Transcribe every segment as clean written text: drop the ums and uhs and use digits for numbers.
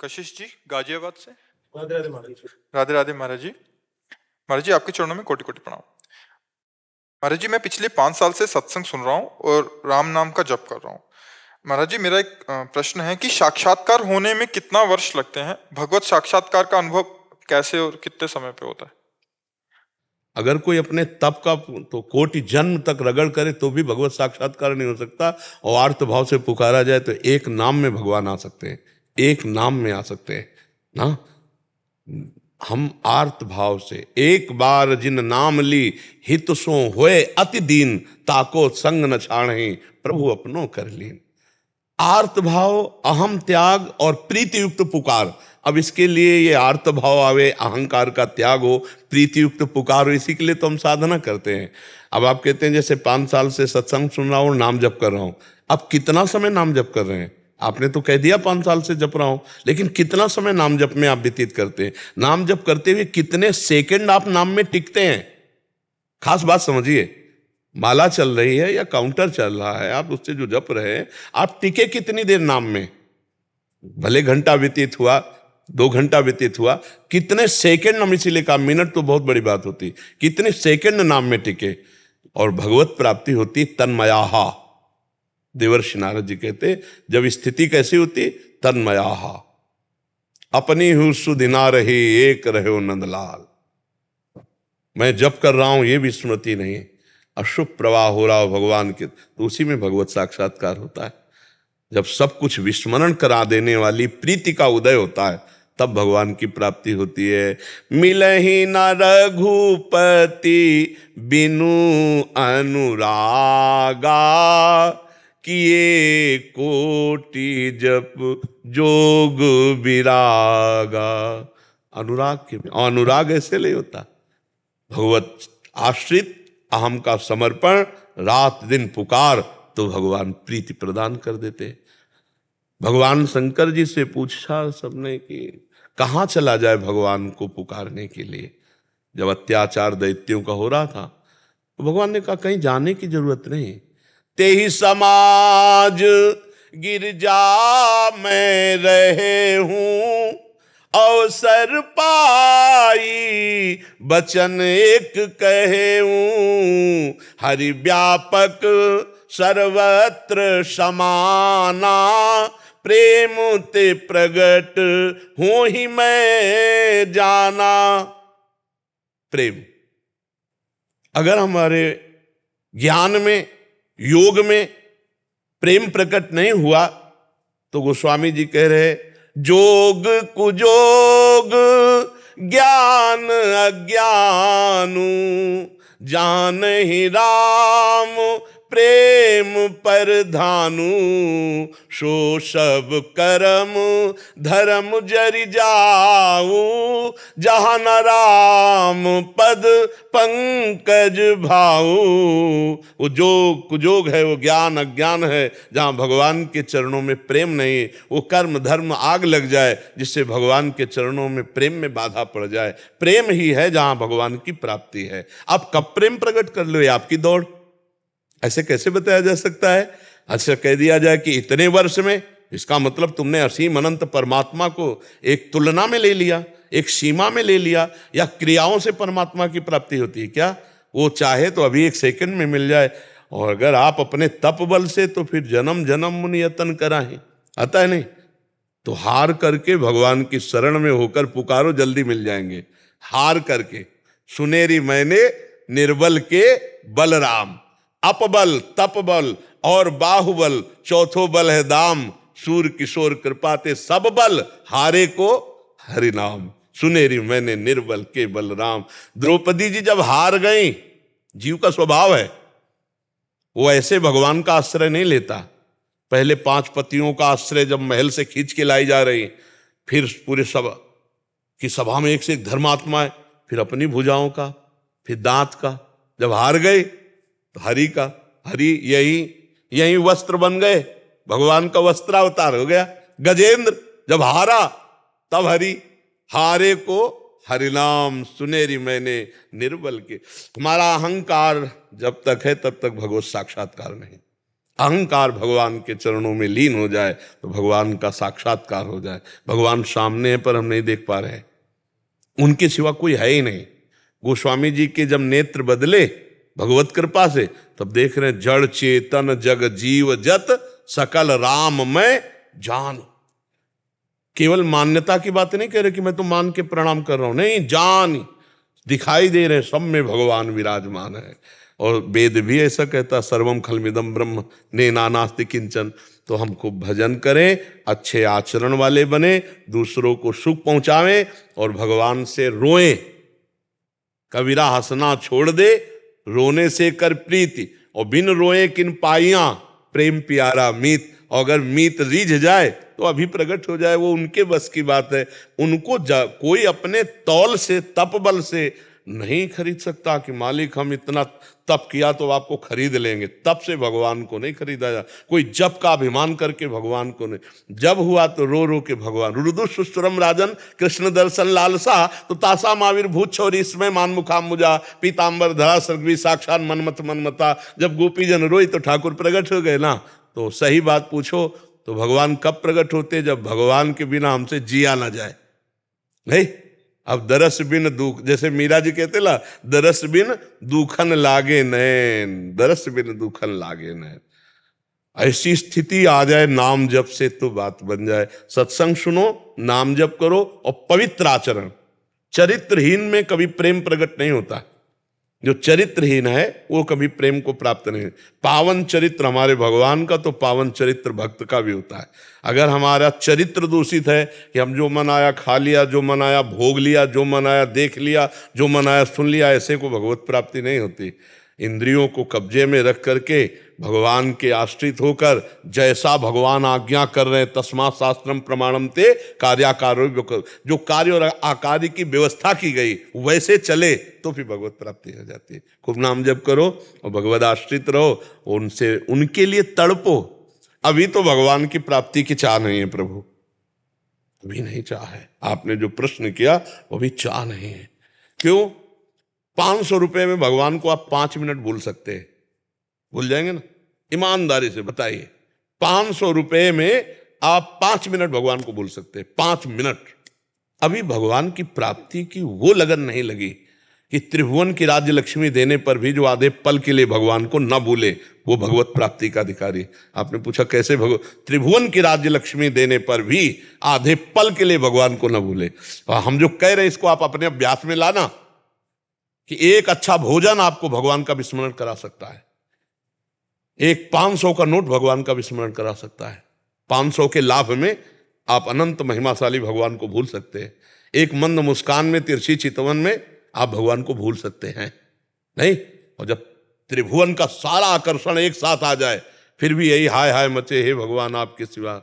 कशिश जी गाजियाबाद से। राधे राधे महाराज जी। राधे राधे महाराज जी। महाराज जी आपके चरणों में कोटि कोटि प्रणाम। महाराज जी मैं पिछले 5 साल से सत्संग सुन रहा हूँ और राम नाम का जप कर रहा हूँ। महाराज जी मेरा एक प्रश्न है कि साक्षात्कार होने में कितना वर्ष लगते हैं? भगवत साक्षात्कार का अनुभव कैसे और कितने समय पे होता है? अगर कोई अपने तप का तो कोटि जन्म तक रगड़ करे तो भी भगवत साक्षात्कार नहीं हो सकता। और आर्त भाव से पुकारा जाए तो एक नाम में भगवान आ सकते हैं, एक नाम में आ सकते हैं ना। हम आर्त भाव से एक बार जिन नाम ली हित सो होए अति दीन ताको संग न छाणहि प्रभु अपनो कर लीन। आर्त भाव, अहम त्याग और प्रीति युक्त पुकार। अब इसके लिए ये आर्त भाव आवे, अहंकार का त्याग हो, प्रीति युक्त पुकार हो, इसी के लिए तो हम साधना करते हैं। अब आप कहते हैं जैसे 5 साल से सत्संग सुन रहा हूँ, नाम जप कर रहा हूँ। अब कितना समय नाम जप कर रहे हैं? आपने तो कह दिया 5 साल से जप रहा हूं, लेकिन कितना समय नाम जप में आप व्यतीत करते हैं? नाम जप करते हुए कितने सेकंड आप नाम में टिकते हैं? खास बात समझिए, माला चल रही है या काउंटर चल रहा है, आप उससे जो जप रहे हैं, आप टिके कितनी देर नाम में? भले घंटा व्यतीत हुआ, 2 घंटा व्यतीत हुआ, कितने सेकंड हम, इसीलिए कहा मिनट तो बहुत बड़ी बात होती, कितने सेकंड नाम में टिके और भगवत प्राप्ति होती तन्मयाहा। देवर्षि नारद जी कहते जब स्थिति कैसी होती, तन्मयाहा, अपनी हूं सुधिना रही एक रहो नंदलाल। मैं जप कर रहा हूं ये भी स्मृति नहीं, अशुभ प्रवाह हो रहा हो भगवान के, तो उसी में भगवत साक्षात्कार होता है। जब सब कुछ विस्मरण करा देने वाली प्रीति का उदय होता है तब भगवान की प्राप्ति होती है। मिलहि न रघुपति बिनु अनुरागा किए कोटि जप जोग विरागा। अनुराग ऐसे नहीं होता, भगवत आश्रित अहम का समर्पण, रात दिन पुकार तो भगवान प्रीति प्रदान कर देते। भगवान शंकर जी से पूछा सबने कि कहाँ चला जाए भगवान को पुकारने के लिए। जब अत्याचार दैत्यों का हो रहा था तो भगवान ने कहा कहीं जाने की जरूरत नहीं, तेहि समाज गिरजा में रहे हूं, अवसर पाई बचन एक कहे हूं, हरि व्यापक सर्वत्र समाना, प्रेम ते प्रगट हूं ही मैं जाना। प्रेम अगर हमारे ज्ञान में, योग में प्रेम प्रकट नहीं हुआ तो गोस्वामी जी कह रहे जोग कुजोग ज्ञान अज्ञानु, जान ही राम प्रेम पर धानु, सो सब करम धर्म जरि जाऊ, जहाँ न राम पद पंकज भाऊ। वो जोग कुजोग है, वो ज्ञान अज्ञान है, जहाँ भगवान के चरणों में प्रेम नहीं, वो कर्म धर्म आग लग जाए जिससे भगवान के चरणों में प्रेम में बाधा पड़ जाए। प्रेम ही है जहाँ भगवान की प्राप्ति है। आप कब प्रेम प्रकट कर लो, ये आपकी दौड़। ऐसे कैसे बताया जा सकता है? अच्छा कह दिया जाए कि इतने वर्ष में, इसका मतलब तुमने असीम अनंत परमात्मा को एक तुलना में ले लिया, एक सीमा में ले लिया, या क्रियाओं से परमात्मा की प्राप्ति होती है क्या? वो चाहे तो अभी 1 सेकंड में मिल जाए, और अगर आप अपने तप बल से तो फिर जन्म जन्म मुनि यतन कराएं, आता है नहीं? तो हार करके भगवान की शरण में होकर पुकारो, जल्दी मिल जाएंगे। हार करके सुनेरी मैंने निर्बल के बलराम, अपबल तपबल और बाहुबल, चौथो बल है दाम, सूर किशोर कृपाते सब बल, हारे को हरि नाम, सुनेरी मैंने निर्बल के बलराम। द्रौपदी जी जब हार गई, जीव का स्वभाव है वो ऐसे भगवान का आश्रय नहीं लेता। पहले 5 पतियों का आश्रय जब महल से खींच के लाई जा रही, फिर पूरे सभा में एक से एक धर्मात्मा है, फिर अपनी भुजाओं का, फिर दांत का। जब हार गए तो हरि का, हरि यही वस्त्र बन गए, भगवान का वस्त्रावतार हो गया। गजेंद्र जब हारा तब हरि, हारे को हरिनाम, सुनेरी मैंने निर्बल के। हमारा अहंकार जब तक है तब तक भगवत साक्षात्कार नहीं। अहंकार भगवान के चरणों में लीन हो जाए तो भगवान का साक्षात्कार हो जाए। भगवान सामने है पर हम नहीं देख पा रहे हैं, उनके सिवा कोई है ही नहीं। गोस्वामी जी के जब नेत्र बदले भगवत कृपा से, तब देख रहे हैं जड़ चेतन जग जीव जत सकल राम में जान। केवल मान्यता की बात नहीं कह रहे कि मैं तो मान के प्रणाम कर रहा हूं, नहीं, जान दिखाई दे रहे, सब में भगवान विराजमान है। और वेद भी ऐसा कहता, सर्वम खलमिदम ब्रह्म नेनानास्ति किंचन। तो हमको भजन करें, अच्छे आचरण वाले बने, दूसरों को सुख पहुंचावें और भगवान से रोएं। कबीरा हंसना छोड़ दे, रोने से कर प्रीति, और बिन रोए किन पाइयां प्रेम प्यारा मीत। और अगर मीत रीझ जाए तो अभी प्रकट हो जाए, वो उनके बस की बात है। उनको कोई अपने तौल से तप बल से नहीं खरीद सकता कि मालिक हम इतना तप किया तो आपको खरीद लेंगे। तप से भगवान को नहीं खरीदा जा। कोई जप का अभिमान करके भगवान को नहीं, जब हुआ तो रो रो के भगवान। रुदु सुस्तुरम राजन कृष्ण दर्शन लालसा, तो तासा माविर भूत छोरी इसमें मान मुखाम मुजा पीताम्बर धरा सर्गवी साक्षात मनमत मनमता। जब गोपी जन रोई तो ठाकुर प्रकट हो गए ना। तो सही बात पूछो तो भगवान कब प्रकट होते? जब भगवान के बिना हमसे जिया ना जाए। नहीं, अब दरस बिन दुख, जैसे मीरा जी कहते ला, दरस बिन दुखन लागे नैन, दरस बिन दुखन लागे नैन। ऐसी स्थिति आ जाए नाम जप से तो बात बन जाए। सत्संग सुनो, नाम जप करो और पवित्र आचरण। चरित्रहीन में कभी प्रेम प्रकट नहीं होता। जो चरित्रहीन है वो कभी प्रेम को प्राप्त नहीं। पावन चरित्र हमारे भगवान का, तो पावन चरित्र भक्त का भी होता है। अगर हमारा चरित्र दूषित है कि हम जो मन आया खा लिया, जो मन आया भोग लिया, जो मन आया देख लिया, जो मन आया सुन लिया, ऐसे को भगवत प्राप्ति नहीं होती। इंद्रियों को कब्जे में रख करके भगवान के आश्रित होकर जैसा भगवान आज्ञा कर रहे हैं, तस्मात् शास्त्रम प्रमाणम ते कार्याकारो, जो कार्य और आकार्य की व्यवस्था की गई वैसे चले तो फिर भगवत प्राप्ति हो जाती है। खूब नाम जप करो और भगवत आश्रित रहो, उनसे उनके लिए तड़पो। अभी तो भगवान की प्राप्ति की चाह नहीं है प्रभु, अभी नहीं चाह है। आपने जो प्रश्न किया वो भी चाह नहीं है। क्यों? 500 रुपए में भगवान को आप 5 मिनट भूल सकते हैं, भूल जाएंगे ना? ईमानदारी से बताइए, 500 रुपए में आप 5 मिनट भगवान को भूल सकते हैं? 5 मिनट। अभी भगवान की प्राप्ति की वो लगन नहीं लगी कि त्रिभुवन की राज्य लक्ष्मी देने पर भी जो आधे पल के लिए भगवान को न भूले वो भगवत प्राप्ति का अधिकारी। आपने पूछा कैसे? त्रिभुवन की राज्य लक्ष्मी देने पर भी आधे पल के लिए भगवान को न भूले। हम जो कह रहे हैं इसको आप अपने अभ्यास में लाना कि एक अच्छा भोजन आपको भगवान का विस्मरण करा सकता है, एक 500 का नोट भगवान का विस्मरण करा सकता है, 500 के लाभ में आप अनंत महिमाशाली भगवान को भूल सकते हैं, एक मंद मुस्कान में, तिरछी चितवन में आप भगवान को भूल सकते हैं। नहीं, और जब त्रिभुवन का सारा आकर्षण एक साथ आ जाए फिर भी यही हाय हाय मचे, हे भगवान आपके सिवा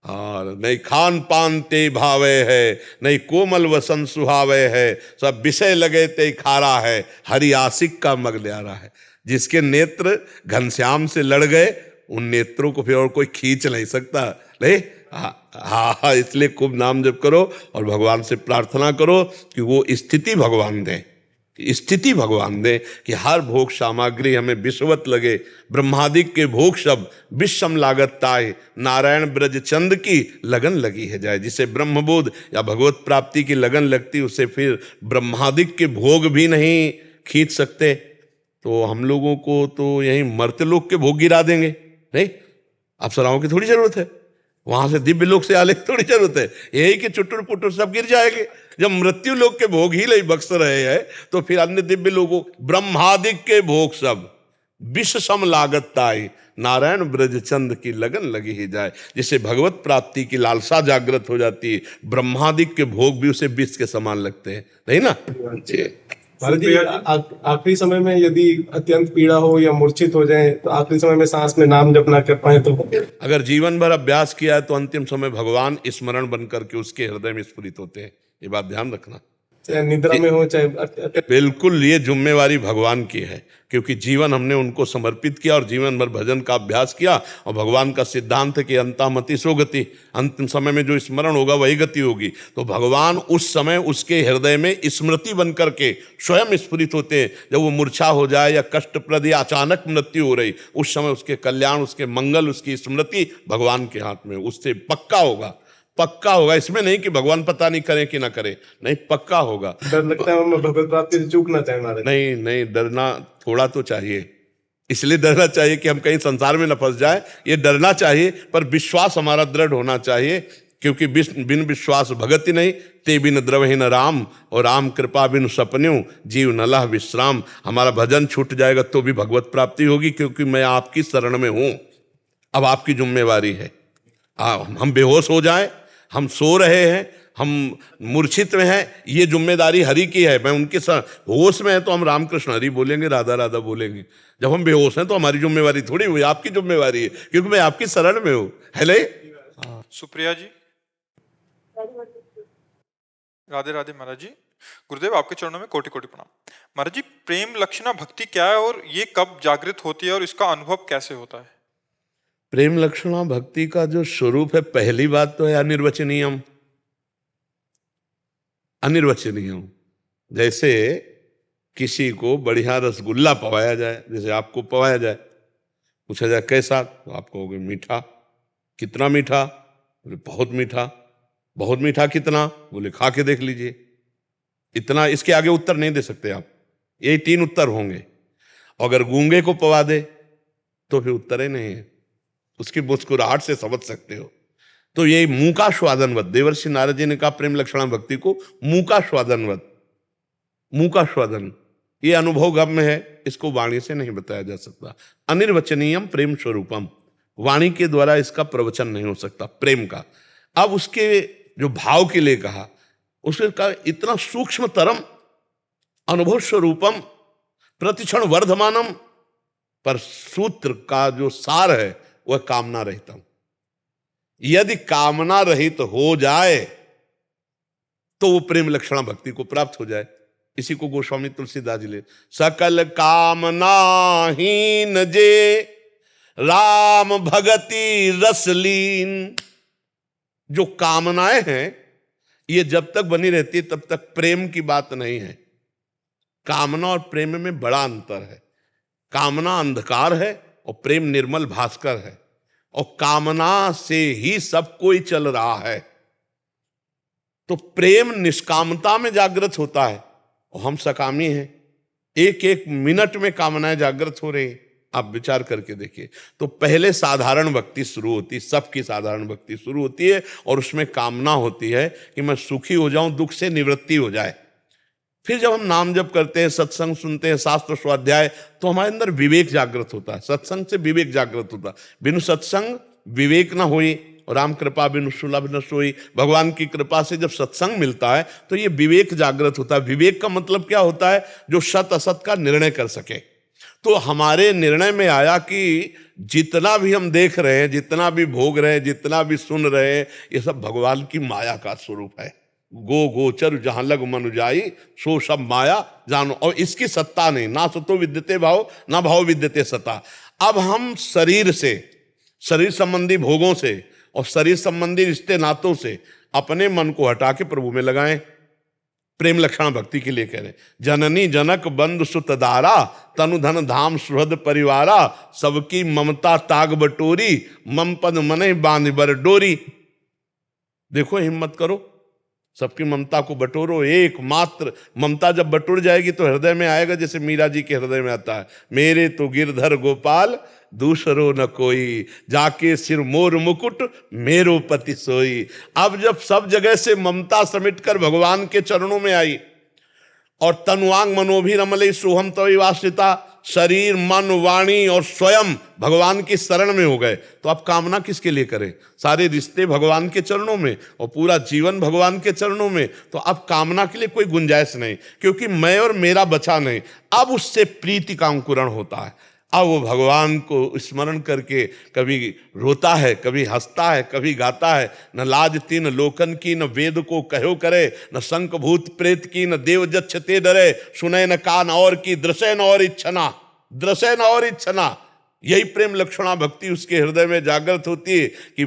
नहीं खान पान ते भावे है, नहीं कोमल वसन सुहावे है, सब विषय लगे ते खारा है, हरि आशिक का मग ल्यारा है। जिसके नेत्र घनश्याम से लड़ गए उन नेत्रों को फिर और कोई खींच नहीं सकता। नहीं, हाँ, इसलिए खूब नाम जप करो और भगवान से प्रार्थना करो कि वो स्थिति भगवान दे, स्थिति भगवान दे कि हर भोग सामग्री हमें विषवत लगे। ब्रह्मादिक के भोग सब विषम लागत ताय, नारायण ब्रज चंद की लगन लगी है जाए। जिसे ब्रह्मबोध या भगवत प्राप्ति की लगन लगती उसे फिर ब्रह्मादिक के भोग भी नहीं खींच सकते। तो हम लोगों को तो यही मर्त्य लोक के भोग गिरा देंगे। नहीं, अप्सराओं की थोड़ी जरूरत है, वहां से दिव्य लोक से आने की थोड़ी जरूरत है। यही कि चुटुर पुटुर सब गिर जाएंगे। जब मृत्यु लोक के भोग ही नहीं बख्श रहे हैं तो फिर अन्य दिव्य लोगों ब्रह्मादिक के भोग सब विष सम लागत ताई, नारायण ब्रज चंद की लगन लगी ही जाए। जिसे भगवत प्राप्ति की लालसा जागृत हो जाती है, ब्रह्मादिक के भोग भी उसे विष के समान लगते हैं। नहीं ना? भारत जी, आखिरी समय में यदि अत्यंत पीड़ा हो या मूर्छित हो जाए तो आखिरी समय में सांस में नाम जप ना कर पाए तो? अगर जीवन भर अभ्यास किया है तो अंतिम समय भगवान स्मरण बन करके उसके हृदय में स्फुरित होते हैं। ये बात ध्यान रखना। चाहे निद्रा में हो चाहे बिल्कुल ये जिम्मेवारी भगवान की है, क्योंकि जीवन हमने उनको समर्पित किया और जीवन भर भजन का अभ्यास किया। और भगवान का सिद्धांत है कि अंतामति सो गति, अंतिम समय में जो स्मरण होगा वही गति होगी। तो भगवान उस समय उसके हृदय में स्मृति बन करके स्वयं स्फुरित होते हैं। जब वो मूर्छा हो जाए या कष्टप्रद या अचानक मृत्यु हो रही, उस समय उसके कल्याण, उसके मंगल, उसकी स्मृति भगवान के हाथ में, उससे पक्का होगा, पक्का होगा। इसमें नहीं कि भगवान पता नहीं करे कि ना करे, नहीं, पक्का होगा। डर लगता है हम भगवत प्राप्ति से चूक ना चाहे महाराज। नहीं नहीं, डरना थोड़ा तो चाहिए, इसलिए डरना चाहिए कि हम कहीं संसार में न फंस जाए, ये डरना चाहिए, पर विश्वास हमारा दृढ़ होना चाहिए। क्योंकि बिन विश्वास भगति नहीं, ते बिन द्रवहीन राम, और राम कृपा बिन सपन्यू, जीव न लह विश्राम। हमारा भजन छूट जाएगा तो भी भगवत प्राप्ति होगी, क्योंकि मैं आपकी शरण में हूं। अब आपकी जिम्मेवारी है, हम बेहोश हो जाए, हम सो रहे हैं, हम मूर्छित में हैं, ये जिम्मेदारी हरि की है। मैं उनके होश में है तो हम रामकृष्ण हरि बोलेंगे, राधा राधा बोलेंगे। जब हम बेहोश हैं तो हमारी जिम्मेवारी थोड़ी हुई, आपकी जिम्मेवारी है, क्योंकि मैं आपकी शरण में हूँ। हेले सुप्रिया जी, राधे राधे महाराज जी। गुरुदेव आपके चरणों में कोटि कोटि प्रणाम। महाराज जी, प्रेम लक्षणा भक्ति क्या है और ये कब जागृत होती है और इसका अनुभव कैसे होता है? प्रेम लक्षणा भक्ति का जो स्वरूप है, पहली बात तो है अनिर्वचनीयम। अनिर्वचनीयम, जैसे किसी को बढ़िया रसगुल्ला पवाया जाए, जैसे आपको पवाया जाए, पूछा जाए कैसा, तो आप कहोगे मीठा। कितना मीठा? बोले बहुत मीठा। बहुत मीठा कितना? बोले खा के देख लीजिए। इतना, इसके आगे उत्तर नहीं दे सकते आप, यही 3 उत्तर होंगे। अगर गूंगे को पवा दे तो फिर उत्तर ही नहीं है, उसकी मुस्कुराहट से समझ सकते हो। तो ये मुंह का स्वादनवत, देवर्षि नारद जी ने कहा प्रेम लक्षणा भक्ति को मुंह का स्वादनवत, मुंह का स्वादन, ये अनुभव गम्य है, इसको वाणी से नहीं बताया जा सकता। अनिर्वचनीयम प्रेम स्वरूपम, वाणी के द्वारा इसका प्रवचन नहीं हो सकता प्रेम का। अब उसके जो भाव के लिए कहा, उसका इतना सूक्ष्म तरम अनुभव स्वरूपम प्रतिक्षण वर्धमानम, पर सूत्र का जो सार है वह कामना रहितम। यदि कामना रहित हो जाए तो वो प्रेम लक्षणा भक्ति को प्राप्त हो जाए। इसी को गोस्वामी तुलसीदास जी ले, सकल कामनाहीन जे राम भगति रसलीन। जो कामनाएं हैं ये जब तक बनी रहती है तब तक प्रेम की बात नहीं है। कामना और प्रेम में बड़ा अंतर है। कामना अंधकार है और प्रेम निर्मल भास्कर है, और कामना से ही सब कोई चल रहा है। तो प्रेम निष्कामता में जागृत होता है और हम सकामी हैं। एक एक मिनट में कामनाएं जागृत हो रही हैं, आप विचार करके देखिए। तो पहले साधारण भक्ति शुरू होती है, सबकी साधारण भक्ति शुरू होती है, और उसमें कामना होती है कि मैं सुखी हो जाऊं, दुख से निवृत्ति हो जाए। फिर जब हम नाम जप करते हैं, सत्संग सुनते हैं, शास्त्र स्वाध्याय, तो हमारे अंदर विवेक जागृत होता है। सत्संग से विवेक जागृत होता है। बिनु सत्संग विवेक ना हुई, और राम कृपा बिनु सुलभ न सोई। भगवान की कृपा से जब सत्संग मिलता है तो ये विवेक जागृत होता है। विवेक का मतलब क्या होता है? जो सत असत का निर्णय कर सके। तो हमारे निर्णय में आया कि जितना भी हम देख रहे हैं, जितना भी भोग रहे हैं, जितना भी सुन रहे हैं, ये सब भगवान की माया का स्वरूप है। गो गोचर जहां लग मन जाई, सो सब माया जानो। और इसकी सत्ता नहीं, ना सतो विद्यते भाव, ना भाव विद्यते सत्ता। अब हम शरीर से, शरीर संबंधी भोगों से और शरीर संबंधी रिश्ते नातों से अपने मन को हटा के प्रभु में लगाएं। प्रेम लक्षण भक्ति के लिए कह रहे, जननी जनक बंधु सुत दारा, तनु धन धाम सुहृद परिवारा, सबकी ममता ताग बटोरी, मम पद मने बांध बर डोरी। देखो, हिम्मत करो, सबकी ममता को बटोरो। एकमात्र ममता जब बटोर जाएगी तो हृदय में आएगा, जैसे मीरा जी के हृदय में आता है, मेरे तो गिरधर गोपाल दूसरो न कोई, जाके सिर मोर मुकुट मेरो पति सोई। अब जब सब जगह से ममता समेटकर भगवान के चरणों में आई, और तनुआंग मनोभी रमले सोहम तवि वासिता, शरीर मन वाणी और स्वयं भगवान की शरण में हो गए, तो अब कामना किसके लिए करें? सारे रिश्ते भगवान के चरणों में और पूरा जीवन भगवान के चरणों में। तो अब कामना के लिए कोई गुंजाइश नहीं, क्योंकि मैं और मेरा बचा नहीं। अब उससे प्रीति का अंकुरण होता है। अब वो भगवान को स्मरण करके कभी रोता है, कभी हंसता है, कभी गाता है। न लाज तीन लोकन की, न वेद को कहो करे, न शंख भूत प्रेत की, न देव जच्छ ते डरे, सुने न कान और की, दृशे न और इच्छना, दृशे न और इच्छना। यही प्रेम लक्षणा भक्ति उसके हृदय में जागृत होती है कि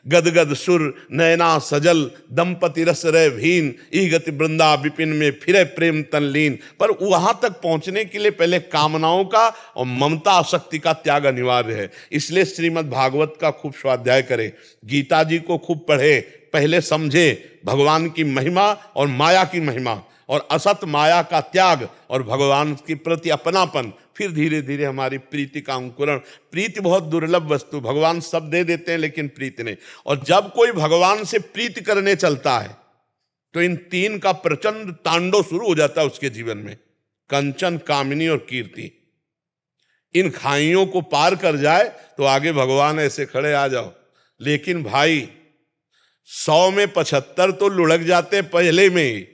गदगद सुर नयना सजल, दंपति रस रह भीन, ई गति वृंदा विपिन में फिरे प्रेम तनलीन। पर वहां तक पहुंचने के लिए पहले कामनाओं का और ममता आसक्ति का त्याग अनिवार्य है। इसलिए श्रीमद् भागवत का खूब स्वाध्याय करें, गीता जी को खूब पढ़े, पहले समझे भगवान की महिमा और माया की महिमा, और असत माया का त्याग और भगवान के प्रति अपनापन। फिर धीरे धीरे हमारी प्रीति का अंकुरण। प्रीति बहुत दुर्लभ वस्तु, भगवान सब दे देते हैं लेकिन प्रीति नहीं। और जब कोई भगवान से प्रीति करने चलता है तो इन तीन का प्रचंड तांडव शुरू हो जाता है उसके जीवन में, कंचन, कामिनी और कीर्ति। इन खाइयों को पार कर जाए तो आगे भगवान ऐसे खड़े आ जाओ। लेकिन भाई 100 में 75 तो लुढ़क जाते पहले में ही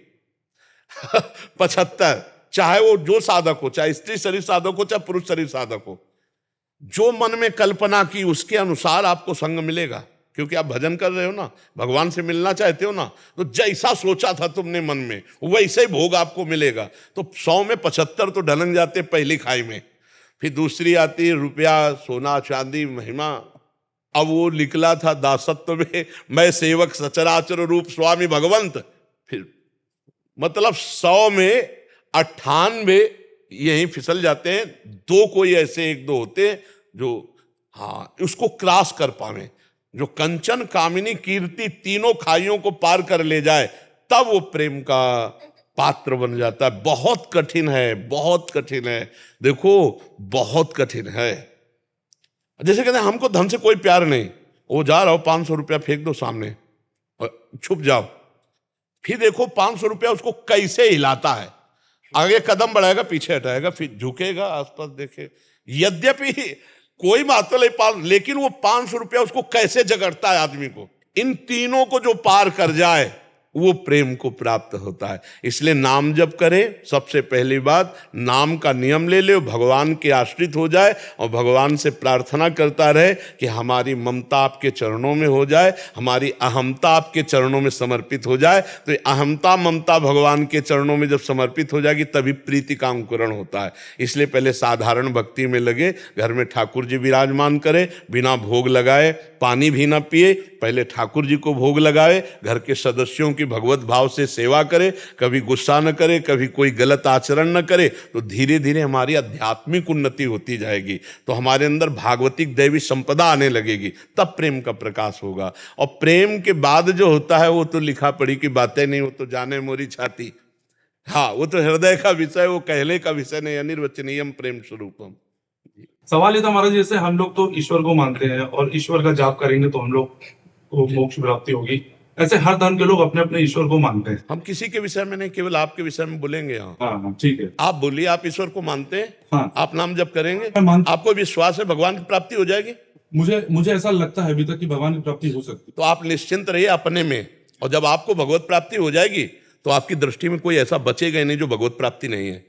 75, चाहे वो जो साधक हो, चाहे स्त्री शरीर साधक हो, चाहे पुरुष शरीर साधक हो, जो मन में कल्पना की उसके अनुसार आपको संग मिलेगा। क्योंकि आप भजन कर रहे हो ना, भगवान से मिलना चाहते हो ना, तो जैसा सोचा था तुमने मन में वैसे ही भोग आपको मिलेगा। तो 100 में 75 तो ढलक जाते पहली खाई में। फिर दूसरी आती है रुपया, सोना, चांदी, महिमा। अब वो निकला था दासत्व में, मैं सेवक सचराचर रूप स्वामी भगवंत। फिर मतलब 100 में 98 यहीं फिसल जाते हैं। दो कोई ऐसे एक दो होते हैं जो हाँ उसको क्रॉस कर पावे, जो कंचन, कामिनी, कीर्ति तीनों खाइयों को पार कर ले जाए, तब वो प्रेम का पात्र बन जाता है। बहुत कठिन है, बहुत कठिन है। देखो बहुत कठिन है। जैसे कहते हैं हमको धन से कोई प्यार नहीं, वो जा रहा हो 500 रुपया फेंक दो सामने और छुप जाओ। फिर देखो 500 रुपया उसको कैसे हिलाता है, आगे कदम बढ़ाएगा, पीछे हटाएगा, फिर झुकेगा, आसपास देखे। यद्यपि कोई बात नहीं पार, लेकिन वो 500 रुपया उसको कैसे जगड़ता है आदमी को। इन तीनों को जो पार कर जाए वो प्रेम को प्राप्त होता है। इसलिए नाम जप करें। सबसे पहली बात, नाम का नियम ले ले, भगवान के आश्रित हो जाए और भगवान से प्रार्थना करता रहे कि हमारी ममता आपके चरणों में हो जाए, हमारी अहमता आपके चरणों में समर्पित हो जाए। तो अहमता ममता भगवान के चरणों में जब समर्पित हो जाएगी तभी प्रीति का अंकुरण होता है। इसलिए पहले साधारण भक्ति में लगे, घर में ठाकुर जी विराजमान करे, बिना भोग लगाए पानी भी ना पिए, पहले ठाकुर जी को भोग लगाए, घर के सदस्यों की भगवत भाव से सेवा करे, कभी गुस्सा न करे, कभी कोई गलत आचरण न करे, तो धीरे धीरे हमारी आध्यात्मिक उन्नति होती जाएगी। तो हमारे अंदर भागवतिक दैवी संपदा आने लगेगी, तब प्रेम का प्रकाश होगा। और प्रेम के बाद जो होता है वो तो लिखा पढ़ी की बातें नहीं, वो तो जाने मोरी छाती। हाँ, वो तो हृदय का विषय, वो कहले का विषय नहीं। अनिर्वचनीयम प्रेम स्वरूपम। सवाल ये था महाराज, जैसे हम लोग तो ईश्वर को मानते हैं और ईश्वर का जाप करेंगे तो हम लोग को मोक्ष प्राप्ति होगी। ऐसे हर धर्म के लोग अपने अपने ईश्वर को मानते हैं। हम किसी के विषय में नहीं, केवल आपके विषय में बोलेंगे। हाँ ठीक है, आप बोलिए, आप ईश्वर को मानते हैं? हाँ। आप नाम जप करेंगे, मैं मानता- आपको विश्वास है भगवान की प्राप्ति हो जाएगी? मुझे ऐसा लगता है अभी तक कि भगवान की प्राप्ति हो सकती तो आप निश्चिंत रहिए अपने में। और जब आपको भगवत प्राप्ति हो जाएगी तो आपकी दृष्टि में कोई ऐसा बचेगा ही नहीं जो भगवत प्राप्ति नहीं है।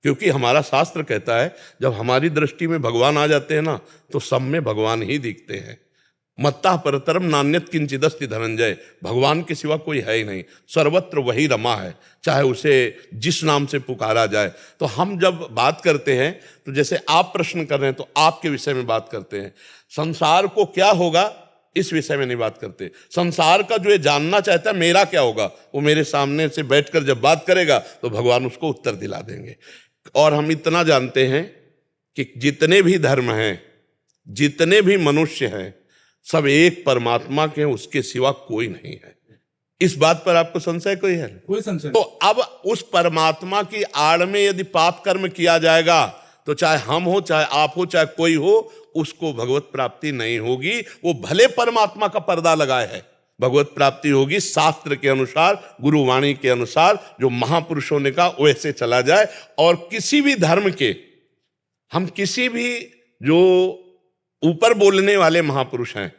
क्योंकि हमारा शास्त्र कहता है जब हमारी दृष्टि में भगवान आ जाते हैं ना तो सब में भगवान ही दिखते हैं। मत्ता परतरम नान्यत किंचिदस्ति धनंजय, भगवान के सिवा कोई है ही नहीं, सर्वत्र वही रमा है, चाहे उसे जिस नाम से पुकारा जाए। तो हम जब बात करते हैं तो जैसे आप प्रश्न कर रहे हैं तो आपके विषय में बात करते हैं, संसार को क्या होगा इस विषय में नहीं बात करते। संसार का जो ये जानना चाहता है मेरा क्या होगा, वो मेरे सामने से बैठकर जब बात करेगा तो भगवान उसको उत्तर दिला देंगे। और हम इतना जानते हैं कि जितने भी धर्म हैं, जितने भी मनुष्य हैं, सब एक परमात्मा के हैं, उसके सिवा कोई नहीं है। इस बात पर आपको संशय कोई है? कोई संशय तो अब उस परमात्मा की आड़ में यदि पाप कर्म किया जाएगा तो चाहे हम हो, चाहे आप हो, चाहे कोई हो, उसको भगवत प्राप्ति नहीं होगी। वो भले परमात्मा का पर्दा लगाए है, भगवत प्राप्ति होगी शास्त्र के अनुसार, गुरुवाणी के अनुसार, जो महापुरुषों ने कहा वैसे चला जाए। और किसी भी धर्म के, हम किसी भी जो ऊपर बोलने वाले महापुरुष हैं,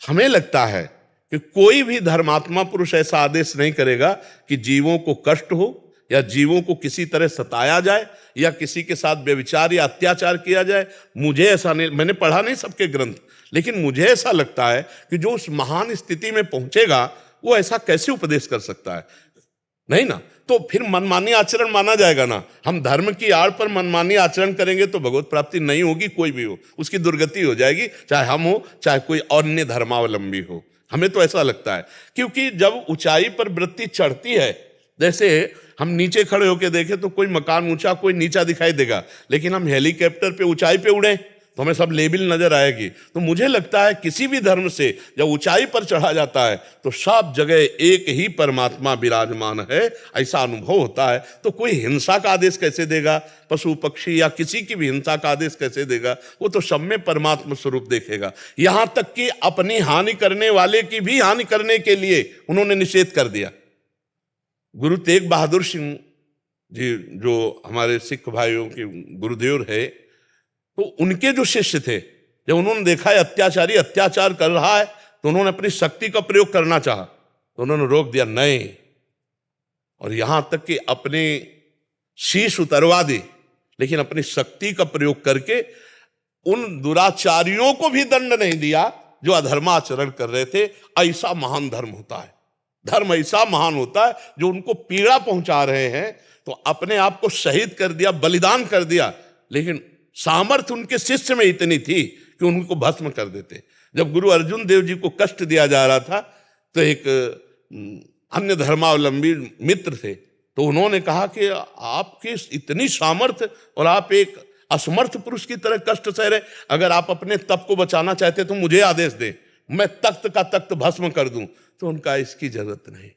हमें लगता है कि कोई भी धर्मात्मा पुरुष ऐसा आदेश नहीं करेगा कि जीवों को कष्ट हो या जीवों को किसी तरह सताया जाए या किसी के साथ व्यभिचार या अत्याचार किया जाए, मुझे ऐसा नहीं, मैंने पढ़ा नहीं सबके ग्रंथ, लेकिन मुझे ऐसा लगता है कि जो उस महान स्थिति में पहुंचेगा वो ऐसा कैसे उपदेश कर सकता है? नहीं ना, तो फिर मनमानी आचरण माना जाएगा ना। हम धर्म की आड़ पर मनमानी आचरण करेंगे तो भगवत प्राप्ति नहीं होगी, कोई भी हो, उसकी दुर्गति हो जाएगी, चाहे हम हो चाहे कोई अन्य धर्मावलंबी हो। हमें तो ऐसा लगता है, क्योंकि जब ऊंचाई पर वृत्ति चढ़ती है, जैसे हम नीचे खड़े होकर देखें तो कोई मकान ऊंचा कोई नीचा दिखाई देगा, लेकिन हम हेलीकॉप्टर पे ऊंचाई पे उड़े तो हमें सब लेवल नजर आएगी। तो मुझे लगता है किसी भी धर्म से जब ऊंचाई पर चढ़ा जाता है तो सब जगह एक ही परमात्मा विराजमान है, ऐसा अनुभव होता है। तो कोई हिंसा का आदेश कैसे देगा, पशु पक्षी या किसी की भी हिंसा का आदेश कैसे देगा? वो तो सब में परमात्मा स्वरूप देखेगा। यहां तक कि अपनी हानि करने वाले की भी हानि करने के लिए उन्होंने निषेध कर दिया। गुरु तेग बहादुर सिंह जी जो हमारे सिख भाइयों के गुरुदेव है, तो उनके जो शिष्य थे, जब उन्होंने देखा है अत्याचारी अत्याचार कर रहा है तो उन्होंने अपनी शक्ति का प्रयोग करना चाहा तो उन्होंने रोक दिया, नहीं। और यहां तक कि अपने शीश उतरवा दी, लेकिन अपनी शक्ति का प्रयोग करके उन दुराचारियों को भी दंड नहीं दिया जो अधर्माचरण कर रहे थे। ऐसा महान धर्म होता है, धर्म ऐसा महान होता है जो उनको पीड़ा पहुंचा रहे हैं तो अपने आप को शहीद कर दिया, बलिदान कर दिया, लेकिन सामर्थ्य उनके शिष्य में इतनी थी कि उनको भस्म कर देते। जब गुरु अर्जुन देव जी को कष्ट दिया जा रहा था तो एक अन्य धर्मावलंबी मित्र थे, तो उन्होंने कहा कि आपकी इतनी सामर्थ्य और आप एक असमर्थ पुरुष की तरह कष्ट सह रहे, अगर आप अपने तप को बचाना चाहते तो मुझे आदेश दें, मैं तख्त का तख्त भस्म कर दूं। तो उनका इसकी जरूरत नहीं।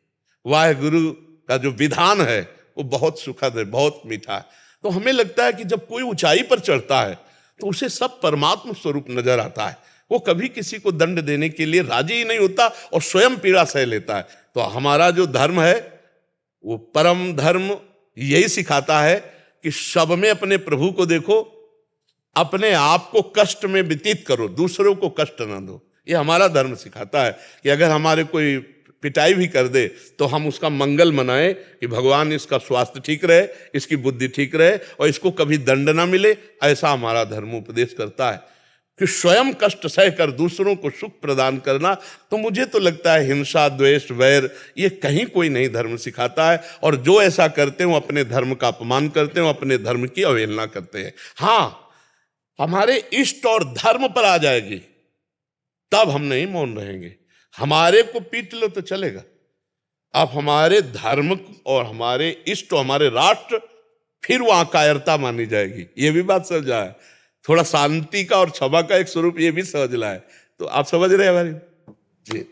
वाहेगुरु का जो विधान है वो बहुत सुखद है, बहुत मीठा है। तो हमें लगता है कि जब कोई ऊंचाई पर चढ़ता है तो उसे सब परमात्मा स्वरूप नजर आता है। वो कभी किसी को दंड देने के लिए राजी ही नहीं होता और स्वयं पीड़ा सह लेता है। तो हमारा जो धर्म है वो परम धर्म यही सिखाता है कि सब में अपने प्रभु को देखो, अपने आप को कष्ट में व्यतीत करो, दूसरों को कष्ट ना दो। ये हमारा धर्म सिखाता है कि अगर हमारे कोई पिटाई भी कर दे तो हम उसका मंगल मनाएं कि भगवान इसका स्वास्थ्य ठीक रहे, इसकी बुद्धि ठीक रहे और इसको कभी दंड ना मिले। ऐसा हमारा धर्म उपदेश करता है कि स्वयं कष्ट सहकर दूसरों को सुख प्रदान करना। तो मुझे तो लगता है हिंसा, द्वेष, वैर ये कहीं कोई नहीं धर्म सिखाता है। और जो ऐसा करते हैं वो अपने धर्म का अपमान करते हैं, अपने धर्म की अवहेलना करते हैं। हाँ, हमारे इष्ट और धर्म पर आ जाएगी तब हम नहीं मौन रहेंगे। हमारे को पीट लो तो चलेगा, आप हमारे धर्म और हमारे इष्ट और हमारे राष्ट्र, फिर वहां कायरता मानी जाएगी। ये भी बात समझ आए, थोड़ा शांति का और क्षमा का एक स्वरूप ये भी समझ लाए। तो आप समझ रहे हैं हमारी जी।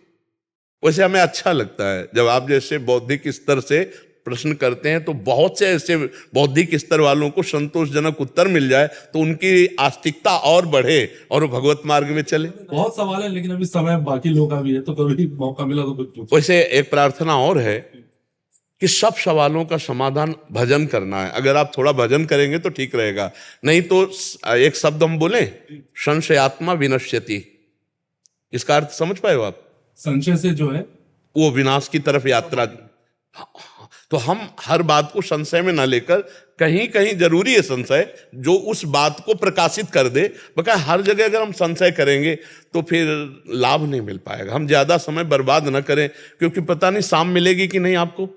वैसे हमें अच्छा लगता है जब आप जैसे बौद्धिक स्तर से प्रश्न करते हैं तो बहुत से ऐसे बौद्धिक स्तर वालों को संतोषजनक उत्तर मिल जाए तो उनकी आस्तिकता और बढ़े और वो भगवत मार्ग में चले। बहुत सवाल है लेकिन अभी समय बाकी लोगों का भी है, तो कभी मौका मिला तो कुछ पूछो। वैसे एक प्रार्थना और है कि सब सवालों का समाधान भजन करना है। अगर आप थोड़ा भजन करेंगे तो ठीक रहेगा, नहीं तो एक शब्द हम बोले, संशयात्मा विनश्यति, इसका अर्थ समझ पाए हो आप? संशय से जो है वो विनाश की तरफ यात्रा। तो हम हर बात को संशय में ना लेकर, कहीं कहीं जरूरी है संशय जो उस बात को प्रकाशित कर दे। बकाया हर जगह अगर हम संशय करेंगे तो फिर लाभ नहीं मिल पाएगा। हम ज्यादा समय बर्बाद ना करें, क्योंकि पता नहीं शाम मिलेगी कि नहीं आपको।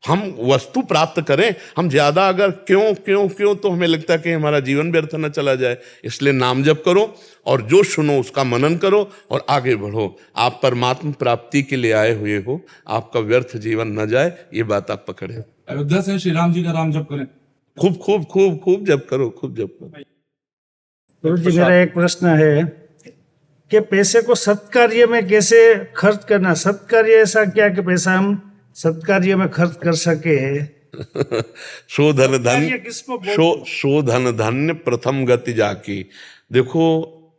हम वस्तु प्राप्त करें, हम ज्यादा अगर क्यों क्यों क्यों तो हमें लगता है कि हमारा जीवन व्यर्थ न चला जाए। इसलिए नाम जप करो और जो सुनो उसका मनन करो और आगे बढ़ो। आप परमात्मा प्राप्ति के लिए आए हुए हो, आपका व्यर्थ जीवन न जाए, ये बात आप पकड़े। अयोध्या से श्री राम जी का नाम जप करें, खूब खूब खूब खूब जप करो, खूब जप करो। गुरु जी, मेरा एक प्रश्न है कि पैसे को सत्कार्य में कैसे खर्च करना? सत्कार्य ऐसा क्या कि पैसा हम सत्कार्य में खर्च कर सके? शोधन धन, किसको बोलते? शोधन धन्य प्रथम गति जाकी। देखो,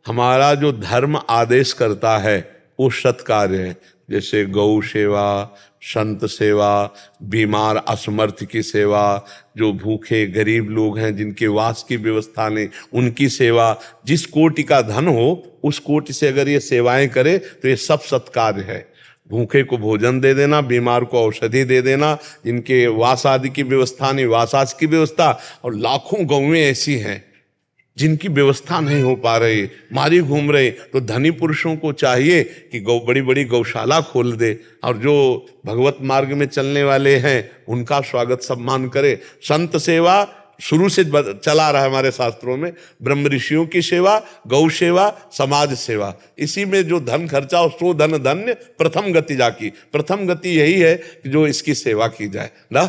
हमारा जो धर्म आदेश करता है वो सत्कार्य है, जैसे गौ सेवा, संत सेवा, बीमार असमर्थ की सेवा, जो भूखे गरीब लोग हैं जिनके वास की व्यवस्था नहीं उनकी सेवा। जिस कोटि का धन हो उस कोटि से अगर ये सेवाएं करे तो ये सब सत्कार्य है। भूखे को भोजन दे देना, बीमार को औषधि दे देना, जिनके वास आदि की व्यवस्था नहीं वासास की व्यवस्था। और लाखों गौएं ऐसी हैं जिनकी व्यवस्था नहीं हो पा रही, मारी घूम रहे। तो धनी पुरुषों को चाहिए कि बड़ी बड़ी गौशाला खोल दे, और जो भगवत मार्ग में चलने वाले हैं उनका स्वागत सम्मान करे। संत सेवा शुरू से चला रहा है हमारे शास्त्रों में, ब्रह्म ऋषियों की सेवा, गौ सेवा, समाज सेवा। इसी में जो धन खर्चा हो सो धन धन्य प्रथम गति जाकी। प्रथम गति यही है कि जो इसकी सेवा की जाए ना।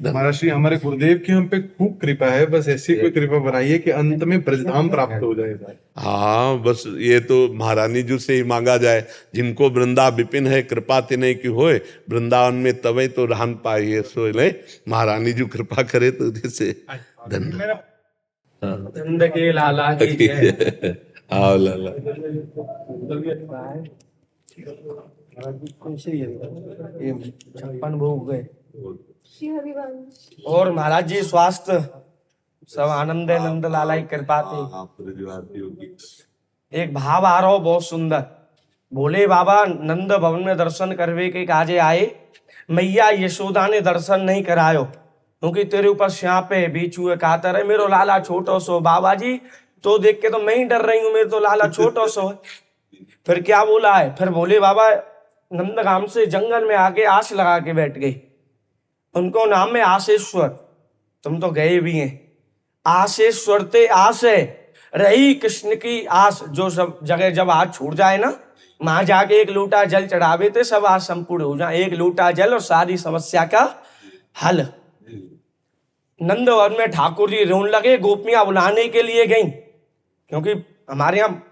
महाराज श्री, हमारे गुरुदेव की हम पे खूब कृपा है, बस ऐसी कोई कृपा बनाइए कि अंत में ब्रजधाम प्राप्त हो जाए। हाँ, बस ये तो महारानी जी से ही मांगा जाए। जिनको वृंदा विपिन है कृपा तिने की होए, वृंदावन में तवे तो रहन पाइए सोए ले। महारानी जी कृपा करे तो जैसे धन्य के लाला की जय। आओ लाला। छप्पन भोग गए और महाराज जी स्वास्थ्य सब आनंद है, नंद लाला की कृपा थी। एक भाव आ रहा हो बहुत सुंदर। बोले बाबा नंद भवन में दर्शन करवे के काजे आए, मैया यशोदा ने दर्शन नहीं करायो क्योंकि तेरे ऊपर श्याप है, बीचू है, कातर है, मेरो लाला छोटो सो। बाबा जी तो देख के तो मैं ही डर रही हूँ, मेरे तो लाला छोटो सो है। फिर क्या बोला है, फिर बोले बाबा नंदगाम से जंगल में आके आस लगा के बैठ गई। उनको नाम है आसेश्वर। तुम तो गए भी हैं। आसेश्वर ते आस है, रही कृष्ण की आस। जो सब जगह जब आज छूट जाए ना, वहां जाके एक लोटा जल चढ़ावे थे, सब आज संपूर्ण हो जाए। एक लोटा जल और सारी समस्या का हल। नंदवन में ठाकुर जी रोने लगे, गोपियां बुलाने के लिए गई, क्योंकि हमारे यहाँ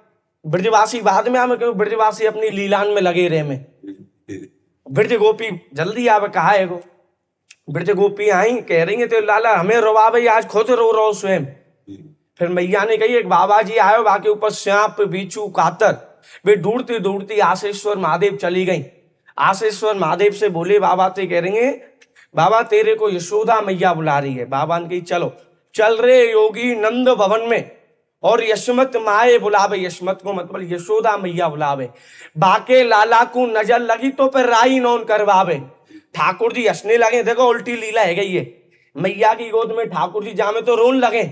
ब्रजवासी बाद में आवे, क्योंकि ब्रजवासी अपनी लीलान में लगे रहे में। ब्रज गोपी जल्दी आवे, कहा है गो। ब्रज गोपी आई, कह रही है तो लाला हमें रोवा भाई, आज खुद रो रहो स्वयं। फिर मैया ने कही एक बाबा जी आयो, बाकी ऊपर सांप बीचू कातर। वे ढूंढती ढूंढती आसेश्वर महादेव चली गई। आसेश्वर महादेव से बोले बाबा से, कह रही है बाबा तेरे को यशोदा मैया बुला रही है। बाबा ने कही चलो। चल रे योगी नंद भवन में, और यशमत माए बुलावे। यशमत को मतलब यशोदा मैया बुलावे। बाके लाला को नजर लगी तो फिर राई नौन करवावे। ठाकुर जी हंसने लगे, देखो उल्टी लीला है गई है। मैया की गोद में ठाकुर जी जामे तो रोन लगे,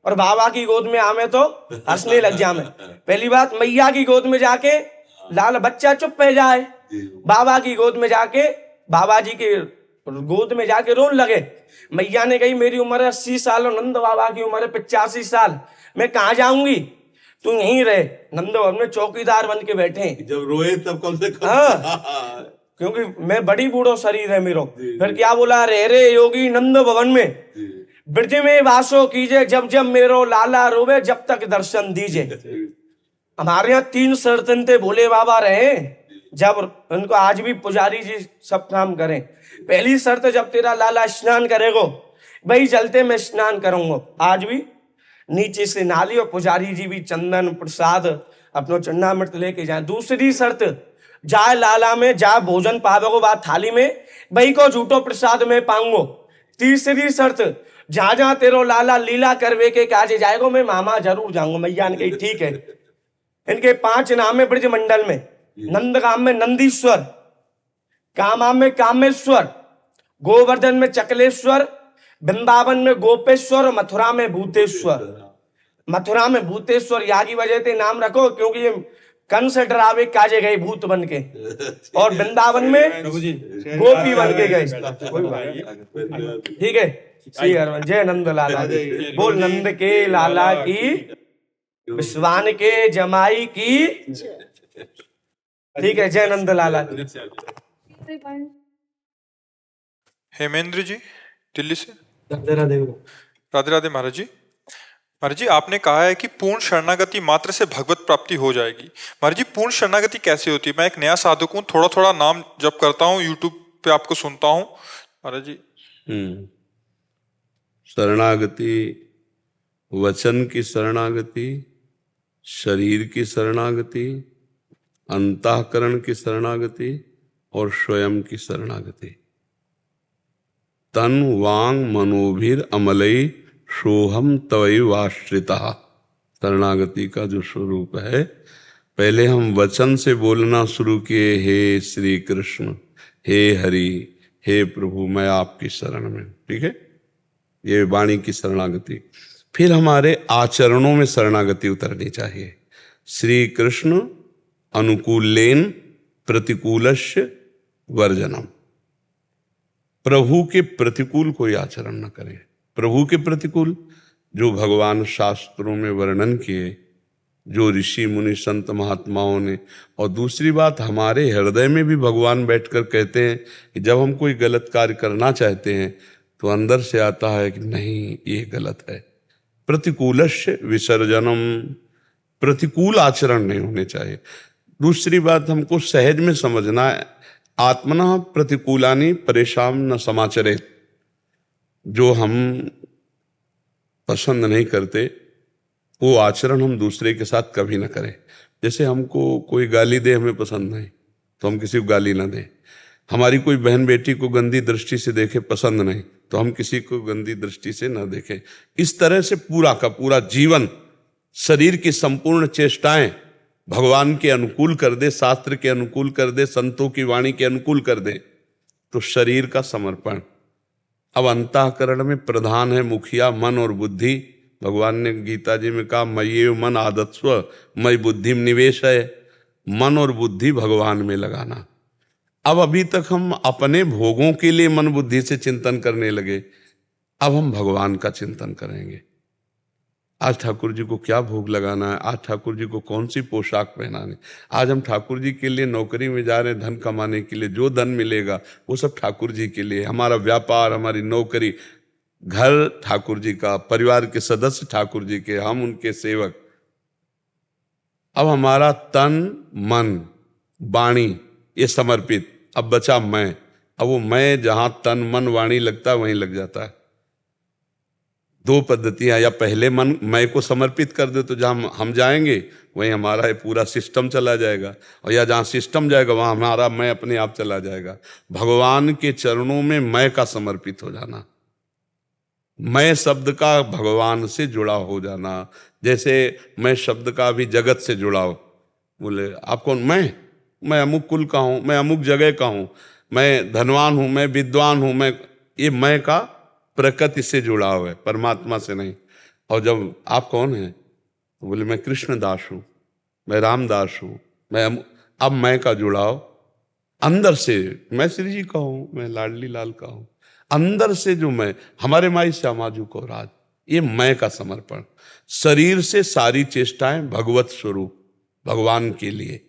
और बाबा की गोद में आमे तो हंसने लग जामे। पहली बात, मैया की गोद में जाके लाल बच्चा चुप हो जाए, बाबा की गोद में जाके बाबा जी की गोद में जाके रोन लगे। मैया ने कही मेरी उम्र है 80 साल और नंद बाबा की उम्र है 85 साल, मैं कहाँ जाऊंगी, तू यहीं रहे। नंद भवन में चौकीदार बन के बैठे। जब रोए तब कम से कम। हाँ, क्योंकि मैं बड़ी बूढ़ो शरीर है मेरो। फिर क्या बोला, रे योगी नंद भवन में ब्रज में वासो कीजिए, जब जब मेरो लाला रोवे जब तक दर्शन दीजिए। हमारे यहाँ 3 शर्तें थे भोले बाबा रहे, जब उनको आज भी पुजारी जी सब काम करें। पहली शर्त, जब तेरा लाला स्नान करेगो भाई चलते मैं स्नान करूंगा। आज भी नीचे से नाली, और पुजारी जी भी चंदन प्रसाद अपनो चन्नामृत लेके जाए। दूसरी शर्त, जाए लाला में जा भोजन पावेगो बात थाली में, भाई को झूठो प्रसाद में पाऊंगो। तीसरी शर्त, जहां जहां तेरो लाला लीला करवे के काजे जाएगो मैं मामा जरूर जाऊंगा। मैया ने कही ठीक है। इनके 5 नाम है ब्रज मंडल में। नंदगाम में नंदीश्वर, कामा में कामेश्वर, गोवर्धन में चकलेश्वर, वृंदावन में गोपेश्वर, और मथुरा में भूतेश्वर। मथुरा में भूतेश्वर या की वजह से नाम रखो क्योंकि ये कंस डरावे काजे गए भूत बन के, और वृंदावन में गोपी बन के गए। ठीक है, श्री हरमन जय नंद लाला की। बोल नंद के लाला की, विश्वान के जमाई की। ठीक है, जय नंद लाला की। हेमेंद्र जी दिल्ली से। राधे राधे। राधे राधे महाराज जी। महाराज जी आपने कहा है कि पूर्ण शरणागति मात्र से भगवत प्राप्ति हो जाएगी। महाराज जी पूर्ण शरणागति कैसे होती है? मैं एक नया साधक हूँ, थोड़ा थोड़ा नाम जप करता हूँ, यूट्यूब पे आपको सुनता हूँ महाराज जी। शरणागति वचन की शरणागति, शरीर की शरणागति, अंतःकरण की शरणागति और स्वयं की शरणागति। तन वांग मनोभिर अमलई सोहम तवैवाश्रिता। शरणागति का जो स्वरूप है, पहले हम वचन से बोलना शुरू किए, हे श्री कृष्ण, हे हरि, हे प्रभु, मैं आपकी शरण में। ठीक है, ये वाणी की शरणागति। फिर हमारे आचरणों में शरणागति उतरनी चाहिए। श्री कृष्ण अनुकूलेन प्रतिकूलस्य वर्जनम। प्रभु के प्रतिकूल कोई आचरण न करे। प्रभु के प्रतिकूल जो भगवान शास्त्रों में वर्णन किए, जो ऋषि मुनि संत महात्माओं ने, और दूसरी बात हमारे हृदय में भी भगवान बैठकर कहते हैं कि जब हम कोई गलत कार्य करना चाहते हैं तो अंदर से आता है कि नहीं, ये गलत है। प्रतिकूलस्य विसर्जनम, प्रतिकूल आचरण नहीं होने चाहिए। दूसरी बात हमको सहज में समझना है, आत्मना प्रतिकूलानि परेशान न समाचरेत। जो हम पसंद नहीं करते वो आचरण हम दूसरे के साथ कभी ना करें। जैसे हमको कोई गाली दे, हमें पसंद नहीं तो हम किसी को गाली ना दें। हमारी कोई बहन बेटी को गंदी दृष्टि से देखे, पसंद नहीं तो हम किसी को गंदी दृष्टि से ना देखें। इस तरह से पूरा का पूरा जीवन, शरीर की संपूर्ण चेष्टाएं भगवान के अनुकूल कर दे, शास्त्र के अनुकूल कर दे, संतों की वाणी के अनुकूल कर दे, तो शरीर का समर्पण। अब अंतःकरण में प्रधान है मुखिया मन और बुद्धि। भगवान ने गीता जी में कहा, मय्येव मन आदत्स्व मयि बुद्धि निवेश है। मन और बुद्धि भगवान में लगाना। अब अभी तक हम अपने भोगों के लिए मन बुद्धि से चिंतन करने लगे, अब हम भगवान का चिंतन करेंगे। आज ठाकुर जी को क्या भोग लगाना है, आज ठाकुर जी को कौन सी पोशाक पहनाने। आज हम ठाकुर जी के लिए नौकरी में जा रहे हैं धन कमाने के लिए, जो धन मिलेगा वो सब ठाकुर जी के लिए। हमारा व्यापार, हमारी नौकरी, घर ठाकुर जी का, परिवार के सदस्य ठाकुर जी के, हम उनके सेवक। अब हमारा तन मन वाणी ये समर्पित। अब बचा मैं। अब वो मैं जहां तन मन वाणी लगता है वहीं लग जाता है। दो पद्धतियां, या पहले मन मैं को समर्पित कर दे तो जहां हम जाएंगे वहीं हमारा ये पूरा सिस्टम चला जाएगा, और या जहां सिस्टम जाएगा वहां हमारा मैं अपने आप चला जाएगा। भगवान के चरणों में मैं का समर्पित हो जाना, मैं शब्द का भगवान से जुड़ा हो जाना। जैसे मैं शब्द का भी जगत से जुड़ा हो। बोले आप कौन? मैं अमुक कुल का हूं, मैं अमुक जगह का हूं, मैं धनवान हूं, मैं विद्वान हूं, ये मैं का प्रकृति से जुड़ा हुआ है, परमात्मा से नहीं। और जब आप कौन हैं तो बोले मैं कृष्णदास हूं, मैं रामदास हूं, अब मैं का जुड़ाव अंदर से, मैं श्री जी का हूं, मैं लाडली लाल का हूं। अंदर से जो मैं, हमारे माई श्यामाजू को राज, ये मैं का समर्पण। शरीर से सारी चेष्टाएं भगवत स्वरूप, भगवान के लिए।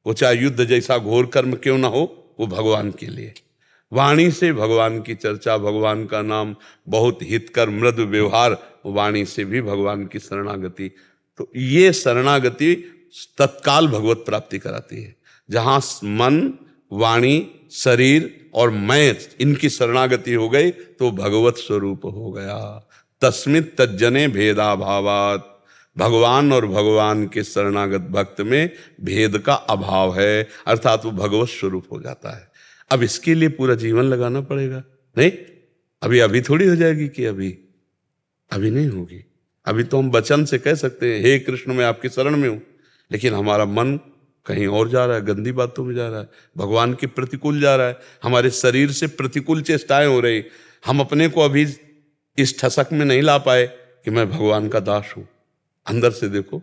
वो चाहे युद्ध जैसा घोर कर्म क्यों ना हो, वो भगवान के लिए। वाणी से भगवान की चर्चा, भगवान का नाम, बहुत हितकर मृदु व्यवहार, वाणी से भी भगवान की शरणागति। तो ये शरणागति तत्काल भगवत प्राप्ति कराती है। जहां मन, वाणी, शरीर और मैं, इनकी शरणागति हो गई तो भगवत स्वरूप हो गया। तस्मित् तज्जने भेदा भावात। भगवान और भगवान के शरणागत भक्त में भेद का अभाव है, अर्थात वो भगवत स्वरूप हो जाता है। अब इसके लिए पूरा जीवन लगाना पड़ेगा। नहीं अभी थोड़ी हो जाएगी कि अभी नहीं होगी। अभी तो हम वचन से कह सकते हैं हे कृष्ण मैं आपकी शरण में हूं, लेकिन हमारा मन कहीं और जा रहा है, गंदी बातों में जा रहा है, भगवान के प्रतिकूल जा रहा है। हमारे शरीर से प्रतिकूल चेष्टाएं हो रही। हम अपने को अभी इस ठसक में नहीं ला पाए कि मैं भगवान का दास हूं। अंदर से देखो,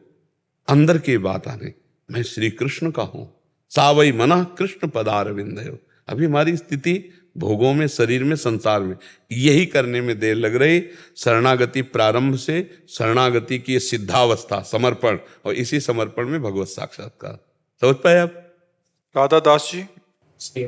अंदर की बात आने, मैं श्री कृष्ण का हूं। सावई मना कृष्ण पदारविंदयो। अभी हमारी स्थिति भोगों में, शरीर में, संसार में, यही करने में देर लग रही। शरणागति प्रारंभ से, शरणागति की सिद्धावस्था समर्पण, और इसी समर्पण में भगवत साक्षात्कार। समझ पाए आप? राधा दास जी, श्री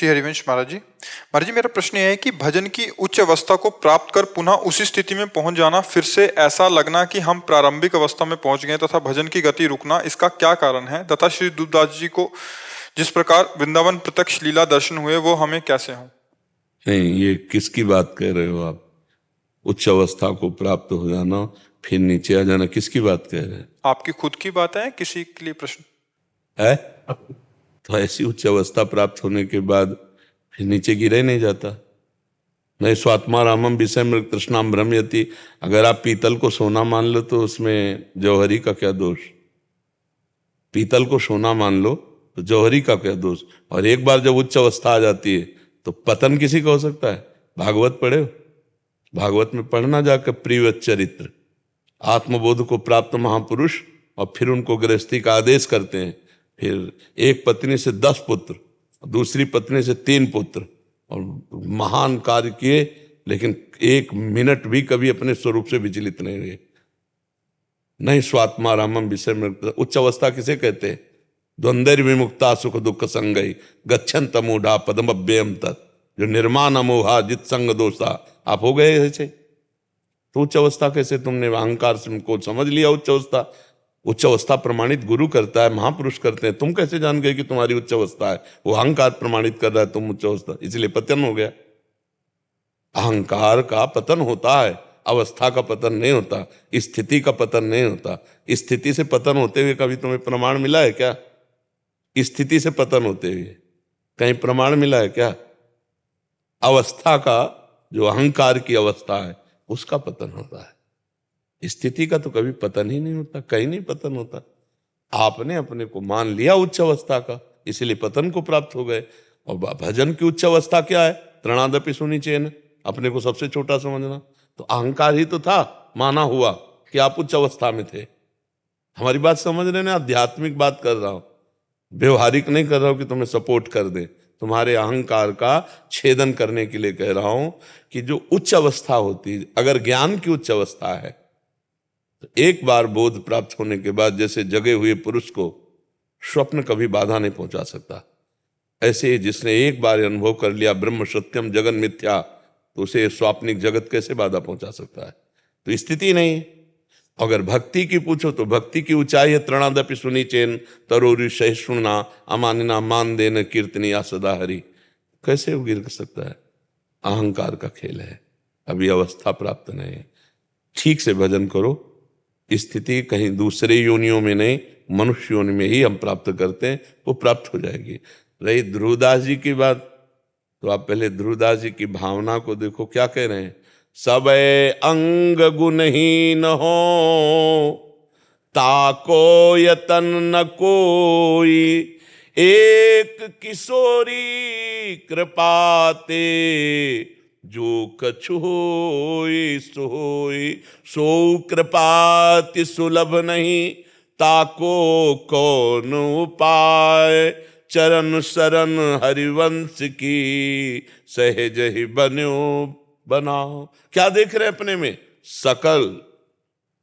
हरिवंश महाराज जी। महाराज जी मेरा प्रश्न यह है कि भजन की उच्च अवस्था को प्राप्त कर पुनः उसी स्थिति में पहुंच जाना, फिर से ऐसा लगना कि हम प्रारंभिक अवस्था में पहुंच गए तथा भजन की गति रुकना, इसका क्या कारण है? तथा श्री दूधदास जी को जिस प्रकार वृंदावन प्रत्यक्ष लीला दर्शन हुए वो हमें कैसे हों? नहीं, ये किसकी बात कह रहे हो आप? उच्च अवस्था को प्राप्त हो जाना फिर नीचे आ जाना, किसकी बात कह रहे हैं? आपकी खुद की बात है, किसी के लिए प्रश्न है? तो ऐसी उच्च अवस्था प्राप्त होने के बाद फिर नीचे गिरे नहीं जाता। नहीं स्वात्मा रामम विषय मृग तृष्णाम भ्रमयति। अगर आप पीतल को सोना मान लो तो उसमें जौहरी का क्या दोष? पीतल को सोना मान लो तो जौहरी का क्या दोष। और एक बार जब उच्च अवस्था आ जाती है तो पतन किसी का हो सकता है। भागवत पढ़े हो? भागवत में पढ़ना जाकर प्रिय चरित्र, आत्मबोध को प्राप्त महापुरुष, और फिर उनको गृहस्थी का आदेश करते हैं। फिर एक पत्नी से 10 पुत्र, दूसरी पत्नी से 3 पुत्र, और महान कार्य किए, लेकिन 1 मिनट भी कभी अपने स्वरूप से विचलित नहीं हुए। नहीं स्वात्मा रामम विषय में। उच्च अवस्था किसे कहते हैं? द्वंद्व विमुक्ता सुख दुख संगई गच्छन्त मूढ़ा पदमव्ययम तत्, जो निर्माण अमोहा जित संग दोषा। आप हो गए ऐसे तो उच्च अवस्था कैसे? तुमने अहंकार को समझ लिया उच्च अवस्था। उच्च अवस्था प्रमाणित गुरु करता है, महापुरुष करते हैं। तुम कैसे जान गए कि तुम्हारी उच्च अवस्था है? वो अहंकार प्रमाणित कर रहा है तुम उच्च अवस्था, इसलिए पतन हो गया। अहंकार का पतन होता है, अवस्था का पतन नहीं होता, स्थिति का पतन नहीं होता। स्थिति से पतन होते हुए कभी तुम्हें प्रमाण मिला है क्या? स्थिति से पतन होते हुए कहीं प्रमाण मिला है क्या? अवस्था का, जो अहंकार की अवस्था है, उसका पतन होता है। स्थिति का तो कभी पतन ही नहीं होता, कहीं नहीं पतन होता। आपने अपने को मान लिया उच्च अवस्था का, इसलिए पतन को प्राप्त हो गए। और भजन की उच्च अवस्था क्या है? तृणादपि सुनिचेन, अपने को सबसे छोटा समझना। तो अहंकार ही तो था, माना हुआ कि आप उच्च अवस्था में थे। हमारी बात समझ रहे ना? आध्यात्मिक बात कर रहा हूं, व्यवहारिक नहीं कर रहा हूं कि तुम्हें सपोर्ट कर दे। तुम्हारे अहंकार का छेदन करने के लिए कह रहा हूं कि जो उच्च अवस्था होती है, अगर ज्ञान की उच्च अवस्था है तो एक बार बोध प्राप्त होने के बाद जैसे जगे हुए पुरुष को स्वप्न कभी बाधा नहीं पहुंचा सकता, ऐसे जिसने एक बार अनुभव कर लिया ब्रह्म सत्यम जगन मिथ्या, तो उसे स्वाप्निक जगत कैसे बाधा पहुंचा सकता है? तो स्थिति नहीं। अगर भक्ति की पूछो तो भक्ति की ऊंचाई है तृणादपि सुनिचेन तरोरि सहिष्णुना अमानिना मान देन कीर्तनिया सदा हरि। कैसे वो गिर सकता है? अहंकार का खेल है, अभी अवस्था प्राप्त नहीं है। ठीक से भजन करो, स्थिति कहीं दूसरे योनियों में नहीं, मनुष्य योनि में ही हम प्राप्त करते हैं, वो प्राप्त हो जाएगी। रही ध्रुवदास जी की बात, तो आप पहले ध्रुवदास जी की भावना को देखो, क्या कह रहे हैं? सब अंग गुणहीन हो ताको यतन न कोई, एक किशोरी कृपाते जो कछु होई सोई, सो कृपाति सुलभ नहीं ताको कौन उपाय, चरण शरण हरिवंश की सहज ही बन्यो बनाओ। क्या देख रहे अपने में? सकल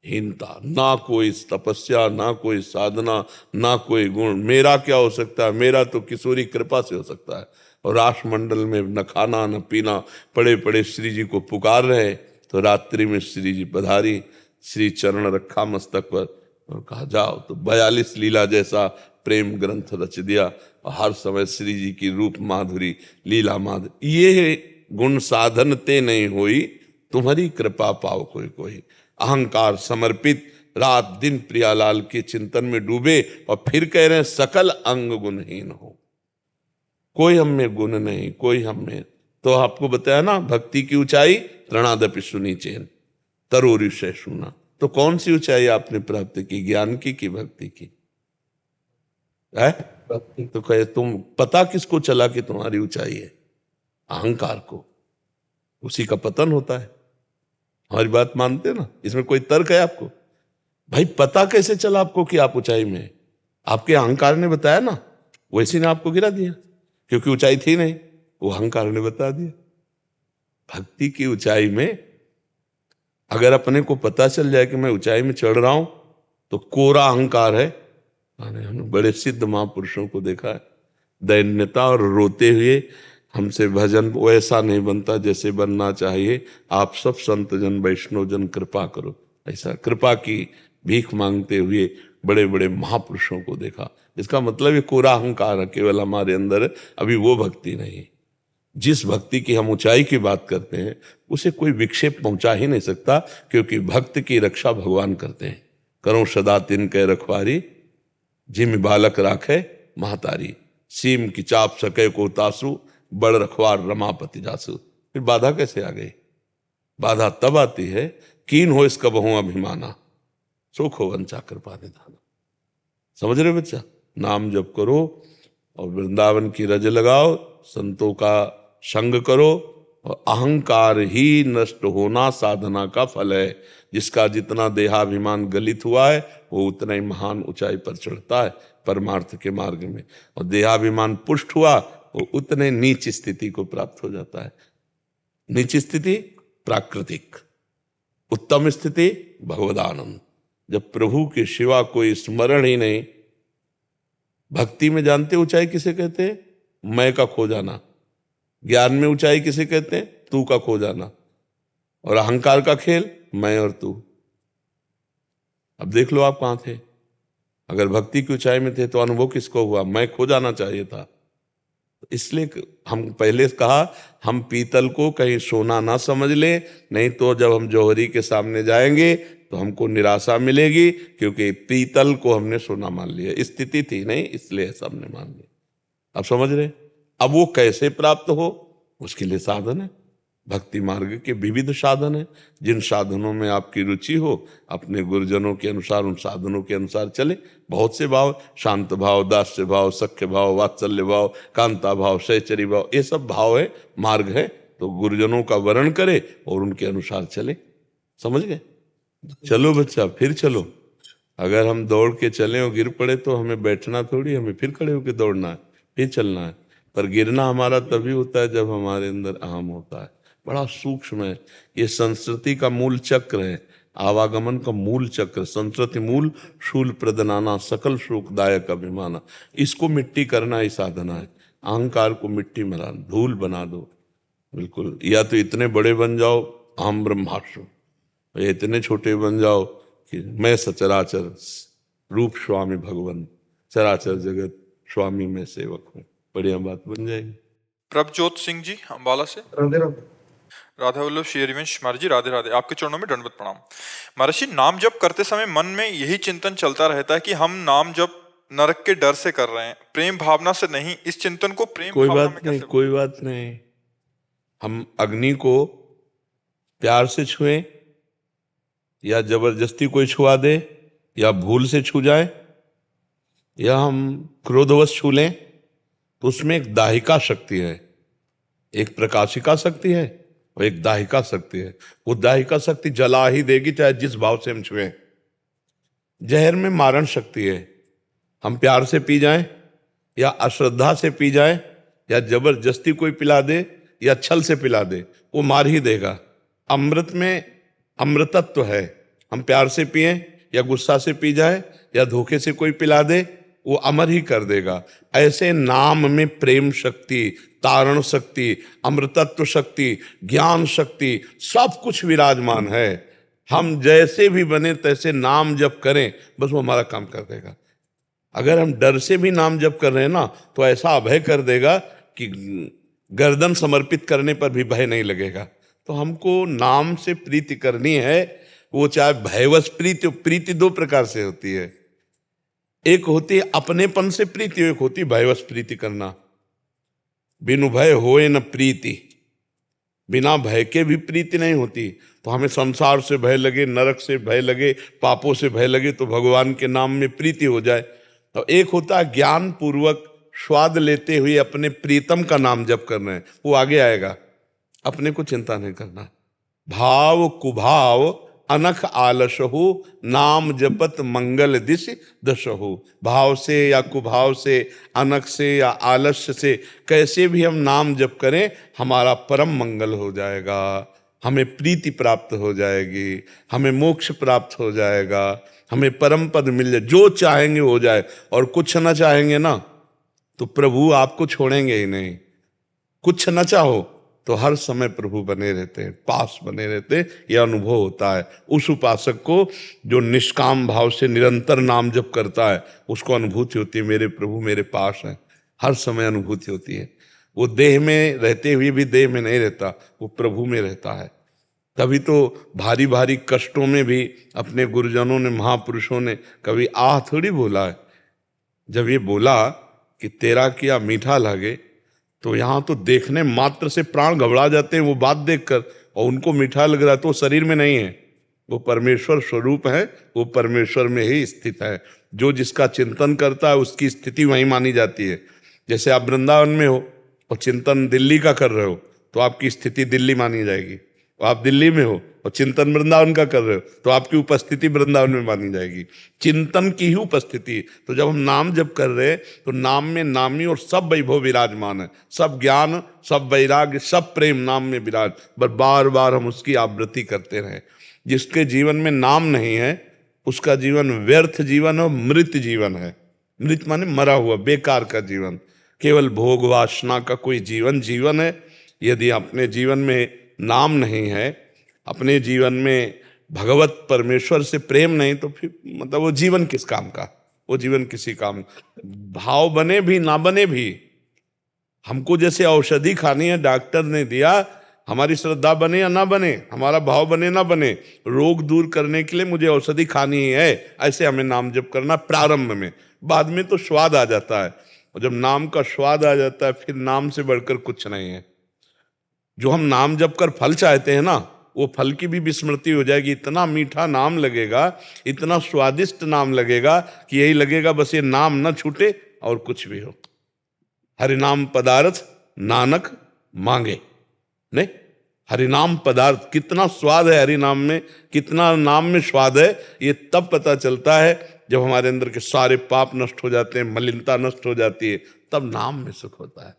हीनता, ना कोई तपस्या, ना कोई साधना, ना कोई गुण। मेरा क्या हो सकता है? मेरा तो किशोरी कृपा से हो सकता है। और राष्ट्रमंडल में न खाना न पीना, पड़े पड़े श्री जी को पुकार रहे, तो रात्रि में श्री जी पधारी, श्री चरण रखा मस्तक पर और कहा जाओ। तो 42 लीला जैसा प्रेम ग्रंथ रच दिया, और हर समय श्री जी की रूप माधुरी, लीला माधुरी। ये गुण साधन ते नहीं होई, तुम्हारी कृपा पाओ कोई कोई। अहंकार समर्पित, रात दिन प्रियालाल के चिंतन में डूबे, और फिर कह रहे हैं सकल अंग गुणहीन हो, कोई हम में गुण नहीं, कोई हम में। तो आपको बताया ना, भक्ति की ऊंचाई तृणादपि सुनिचेन तरोरि सहिष्णुना। तो कौन सी ऊंचाई आपने प्राप्त की? ज्ञान की कि भक्ति की? है तो कहे तुम, पता किसको चला कि तुम्हारी ऊंचाई है? अहंकार को। उसी का पतन होता है। हमारी बात मानते ना? इसमें कोई तर्क है आपको? भाई पता कैसे चला आपको कि आप ऊंचाई में? आपके अहंकार ने बताया ना, वैसे ने आपको गिरा दिया, क्योंकि ऊंचाई थी नहीं, वो अहंकार ने बता दिया। भक्ति की ऊंचाई में अगर अपने को पता चल जाए कि मैं ऊंचाई में चढ़ रहा हूं, तो कोरा अहंकार है। हमने बड़े सिद्ध महापुरुषों को देखा है, दैन्यता और रोते हुए, हमसे भजन वैसा नहीं बनता जैसे बनना चाहिए, आप सब संत जन वैष्णव जन कृपा करो। ऐसा कृपा की भीख मांगते हुए बड़े बड़े महापुरुषों को देखा। इसका मतलब ये कोरा अहंकार है केवल हमारे अंदर, अभी वो भक्ति नहीं। जिस भक्ति की हम ऊंचाई की बात करते हैं, उसे कोई विक्षेप पहुंचा ही नहीं सकता, क्योंकि भक्त की रक्षा भगवान करते हैं। करो सदा तिनके रखवारी, जिम बालक राखे महतारी, सीम की चाप सके को तासु, बड़ रखवार रमापति जासु। फिर बाधा कैसे आ गई? बाधा तब आती है कीन हो इसका बहु अभिमाना, सुख हो वंचा कृपा निधाना। समझ रहे हो बच्चा? नाम जप करो और वृंदावन की रज लगाओ, संतों का संग करो, और अहंकार ही नष्ट होना साधना का फल है। जिसका जितना देहाभिमान गलित हुआ है वो उतना ही महान ऊंचाई पर चढ़ता है परमार्थ के मार्ग में, और देहाभिमान पुष्ट हुआ वो उतने नीच स्थिति को प्राप्त हो जाता है। नीच स्थिति प्राकृतिक, उत्तम स्थिति भगवदानंद। जब प्रभु के सिवा कोई स्मरण ही नहीं। भक्ति में जानते ऊंचाई किसे कहते हैं? मैं का खो जाना। ज्ञान में ऊंचाई किसे कहते हैं? तू का खो जाना। और अहंकार का खेल मैं और तू। अब देख लो आप कहां थे। अगर भक्ति की ऊंचाई में थे तो अनुभव किसको हुआ? मैं खो जाना चाहिए था। इसलिए हम पहले कहा हम पीतल को कहीं सोना ना समझ ले, नहीं तो जब हम जौहरी के सामने जाएंगे तो हमको निराशा मिलेगी, क्योंकि पीतल को हमने सोना मान लिया। स्थिति थी नहीं, इसलिए ऐसा हमने मान लिया। अब समझ रहे? अब वो कैसे प्राप्त हो, उसके लिए साधन है। भक्ति मार्ग के विविध साधन है। जिन साधनों में आपकी रुचि हो, अपने गुरुजनों के अनुसार उन साधनों के अनुसार चले। बहुत से भाव, शांत भाव, दास्य भाव, सख्य भाव, वात्सल्य भाव, कांता भाव, सहचरी भाव, ये सब भाव है, मार्ग है। तो गुरुजनों का वर्ण करे और उनके अनुसार चले। समझ गए? चलो बच्चा, फिर चलो। अगर हम दौड़ के चले और गिर पड़े तो हमें बैठना थोड़ी, हमें फिर खड़े होकर दौड़ना है, फिर चलना है। पर गिरना हमारा तभी होता है जब हमारे अंदर अहम होता है। बड़ा सूक्ष्म है ये। संस्कृति का मूल चक्र है, आवागमन का मूल चक्र। संस्कृति मूल शूल प्रदनाना, सकल शोकदायक अभिमाना। इसको मिट्टी करना ही साधना है। अहंकार को मिट्टी मिला, धूल बना दो बिल्कुल। या तो इतने बड़े बन जाओ अहम ब्रह्मास्म, या इतने छोटे बन जाओ कि मैं सचराचर रूप स्वामी भगवान, चराचर जगत स्वामी में सेवक हूँ। बढ़िया बात बन जाएगी। प्रभजोत सिंह जी अम्बाला से। राधा वल्लभ श्री हरिवंश महाराज जी, राधे राधे। आपके चरणों में दंडवत प्रणाम। महाराज जी, नाम जप करते समय मन में यही चिंतन चलता रहता है कि हम नाम जप नरक के डर से कर रहे हैं, प्रेम भावना से नहीं। इस चिंतन को प्रेम कोई भावना बात में नहीं, कैसे? कोई बात नहीं। हम अग्नि को प्यार से छुएं या जबरदस्ती कोई छुआ दे, या भूल से छू जाए, या हम क्रोधवश छू लें, तो उसमें एक दाहिका शक्ति है, एक प्रकाशिका शक्ति है और एक दाहिका शक्ति है। वो दाहिका शक्ति जला ही देगी चाहे जिस भाव से हम छुएं। जहर में मारण शक्ति है। हम प्यार से पी जाएं या अश्रद्धा से पी जाएं या जबरदस्ती कोई पिला दे या छल से पिला दे, वो मार ही देगा। अमृत में अमृतत्व है। हम प्यार से पिए या गुस्सा से पी जाए या धोखे से कोई पिला दे, वो अमर ही कर देगा। ऐसे नाम में प्रेम शक्ति, तारण शक्ति, अमृतत्व शक्ति, ज्ञान शक्ति, सब कुछ विराजमान है। हम जैसे भी बने तैसे नाम जप करें, बस वो हमारा काम कर देगा। अगर हम डर से भी नाम जप कर रहे हैं ना, तो ऐसा अभय कर देगा कि गर्दन समर्पित करने पर भी भय नहीं लगेगा। तो हमको नाम से प्रीति करनी है। वो चाहे भयवश प्रीति, प्रीति दो प्रकार से होती है। एक होती है अपनेपन से प्रीति, एक होती है भयवश प्रीति करना। बिनु भय होए न प्रीति, बिना भय के भी प्रीति नहीं होती। तो हमें संसार से भय लगे, नरक से भय लगे, पापों से भय लगे, तो भगवान के नाम में प्रीति हो जाए। तो एक होता है ज्ञान पूर्वक स्वाद लेते हुए अपने प्रीतम का नाम जप करना है, वो आगे आएगा। अपने को चिंता नहीं करना। भाव कुभाव अनख आलसहु, नाम जपत मंगल दिश दशहु। भाव से या कुभाव से, अनख से या आलस्य से, कैसे भी हम नाम जप करें, हमारा परम मंगल हो जाएगा। हमें प्रीति प्राप्त हो जाएगी, हमें मोक्ष प्राप्त हो जाएगा, हमें परम पद मिल जाए। जो चाहेंगे हो जाए। और कुछ न चाहेंगे ना, तो प्रभु आपको छोड़ेंगे ही नहीं। कुछ न चाहो तो हर समय प्रभु बने रहते हैं, पास बने रहते हैं। यह अनुभव होता है उस उपासक को जो निष्काम भाव से निरंतर नाम जप करता है। उसको अनुभूति होती है मेरे प्रभु मेरे पास हैं, हर समय अनुभूति होती है। वो देह में रहते हुए भी देह में नहीं रहता, वो प्रभु में रहता है। तभी तो भारी भारी कष्टों में भी अपने गुरुजनों ने, महापुरुषों ने कभी आह थोड़ी बोला है। जब ये बोला कि तेरा किया मीठा लगे, तो यहाँ तो देखने मात्र से प्राण घबरा जाते हैं वो बात देखकर, और उनको मीठा लग रहा है तो शरीर में नहीं है, वो परमेश्वर स्वरूप है, वो परमेश्वर में ही स्थित है। जो जिसका चिंतन करता है उसकी स्थिति वहीं मानी जाती है। जैसे आप वृंदावन में हो और चिंतन दिल्ली का कर रहे हो तो आपकी स्थिति दिल्ली मानी जाएगी, और आप दिल्ली में हो और चिंतन वृंदावन का कर रहे हो तो आपकी उपस्थिति वृंदावन में मानी जाएगी। चिंतन की ही उपस्थिति। तो जब हम नाम जप कर रहे हैं तो नाम में नामी और सब वैभव विराजमान है, सब ज्ञान, सब वैराग्य, सब प्रेम नाम में विराज। बार बार हम उसकी आवृत्ति करते रहें। जिसके जीवन में नाम नहीं है उसका जीवन व्यर्थ जीवन और मृत जीवन है। मृत माने मरा हुआ, बेकार का जीवन, केवल भोग वासना का कोई जीवन है। यदि अपने जीवन में नाम नहीं है, अपने जीवन में भगवत परमेश्वर से प्रेम नहीं, तो फिर मतलब वो जीवन किस काम का, वो जीवन किसी काम। भाव बने भी ना बने भी, हमको जैसे औषधि खानी है, डॉक्टर ने दिया, हमारी श्रद्धा बने या ना बने, हमारा भाव बने ना बने, रोग दूर करने के लिए मुझे औषधि खानी ही है, ऐसे हमें नाम जप करना प्रारंभ में। बाद में तो स्वाद आ जाता है, और जब नाम का स्वाद आ जाता है फिर नाम से बढ़कर कुछ नहीं है। जो हम नाम जप कर फल चाहते हैं ना, वो फल की भी विस्मृति हो जाएगी। इतना मीठा नाम लगेगा, इतना स्वादिष्ट नाम लगेगा कि यही लगेगा बस ये नाम न छूटे और कुछ भी हो। हरिनाम पदार्थ नानक मांगे, नहीं, हरिनाम पदार्थ, कितना स्वाद है हरिनाम में, कितना नाम में स्वाद है, ये तब पता चलता है जब हमारे अंदर के सारे पाप नष्ट हो जाते हैं, मलिनता नष्ट हो जाती है, तब नाम में सुख होता है।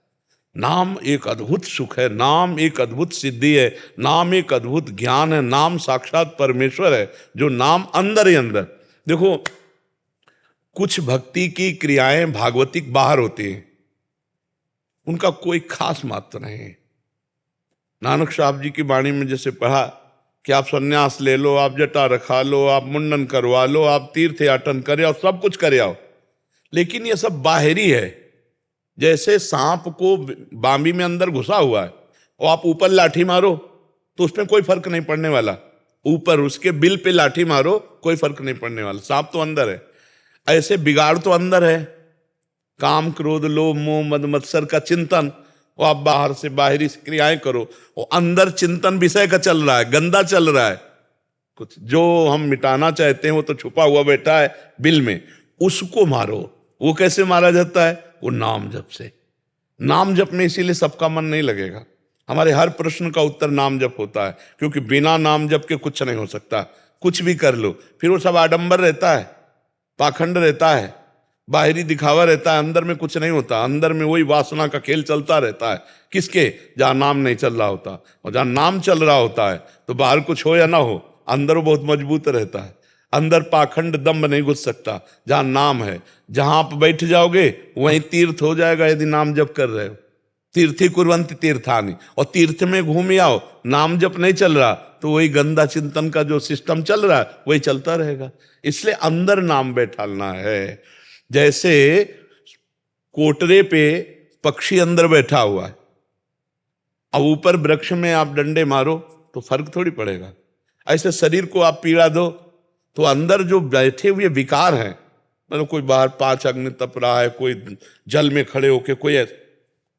नाम एक अद्भुत सुख है, नाम एक अद्भुत सिद्धि है, नाम एक अद्भुत ज्ञान है, नाम साक्षात परमेश्वर है। जो नाम अंदर ही अंदर, देखो कुछ भक्ति की क्रियाएं भागवतिक बाहर होती हैं, उनका कोई खास महत्व नहीं है। नानक साहब जी की वाणी में जैसे पढ़ा कि आप संन्यास ले लो, आप जटा रखा लो, आप मुंडन करवा लो, आप तीर्थ याटन करे आओ, सब कुछ करे आओ, लेकिन ये सब बाहरी है। जैसे सांप को बांबी में अंदर घुसा हुआ है और आप ऊपर लाठी मारो तो उसमें कोई फर्क नहीं पड़ने वाला, ऊपर उसके बिल पे लाठी मारो कोई फर्क नहीं पड़ने वाला, सांप तो अंदर है। ऐसे बिगाड़ तो अंदर है, काम क्रोध लोभ मोह मद मत्सर का चिंतन, और आप बाहर से बाहरी क्रियाएं करो, और अंदर चिंतन विषय का चल रहा है, गंदा चल रहा है। कुछ जो हम मिटाना चाहते हैं वो तो छुपा हुआ बैठा है बिल में, उसको मारो। वो कैसे मारा जाता है? वो नाम जप से। नाम जप में इसीलिए सबका मन नहीं लगेगा। हमारे हर प्रश्न का उत्तर नाम जप होता है, क्योंकि बिना नाम जप के कुछ नहीं हो सकता। कुछ भी कर लो फिर वो सब आडंबर रहता है, पाखंड रहता है, बाहरी दिखावा रहता है, अंदर में कुछ नहीं होता। अंदर में वही वासना का खेल चलता रहता है। किसके? जहां नाम नहीं चल रहा होता। और जहां नाम चल रहा होता है तो बाहर कुछ हो या ना हो, अंदर वो बहुत मजबूत रहता है। अंदर पाखंड दम्भ नहीं घुस सकता। जहां नाम है, जहां आप बैठ जाओगे वहीं तीर्थ हो जाएगा। यदि नाम जप कर रहे हो, तीर्थी कुर्वन्ति तीर्थानि, और तीर्थ में घूम आओ, नाम जप नहीं चल रहा तो वही गंदा चिंतन का जो सिस्टम चल रहा है वही चलता रहेगा। इसलिए अंदर नाम बैठालना है। जैसे कोटरे पे पक्षी अंदर बैठा हुआ है, अब ऊपर वृक्ष में आप डंडे मारो तो फर्क थोड़ी पड़ेगा। ऐसे शरीर को आप पीड़ा दो तो अंदर जो बैठे हुए विकार हैं, मतलब कोई बाहर 5 अग्नि तप रहा है, कोई जल में खड़े होके, कोई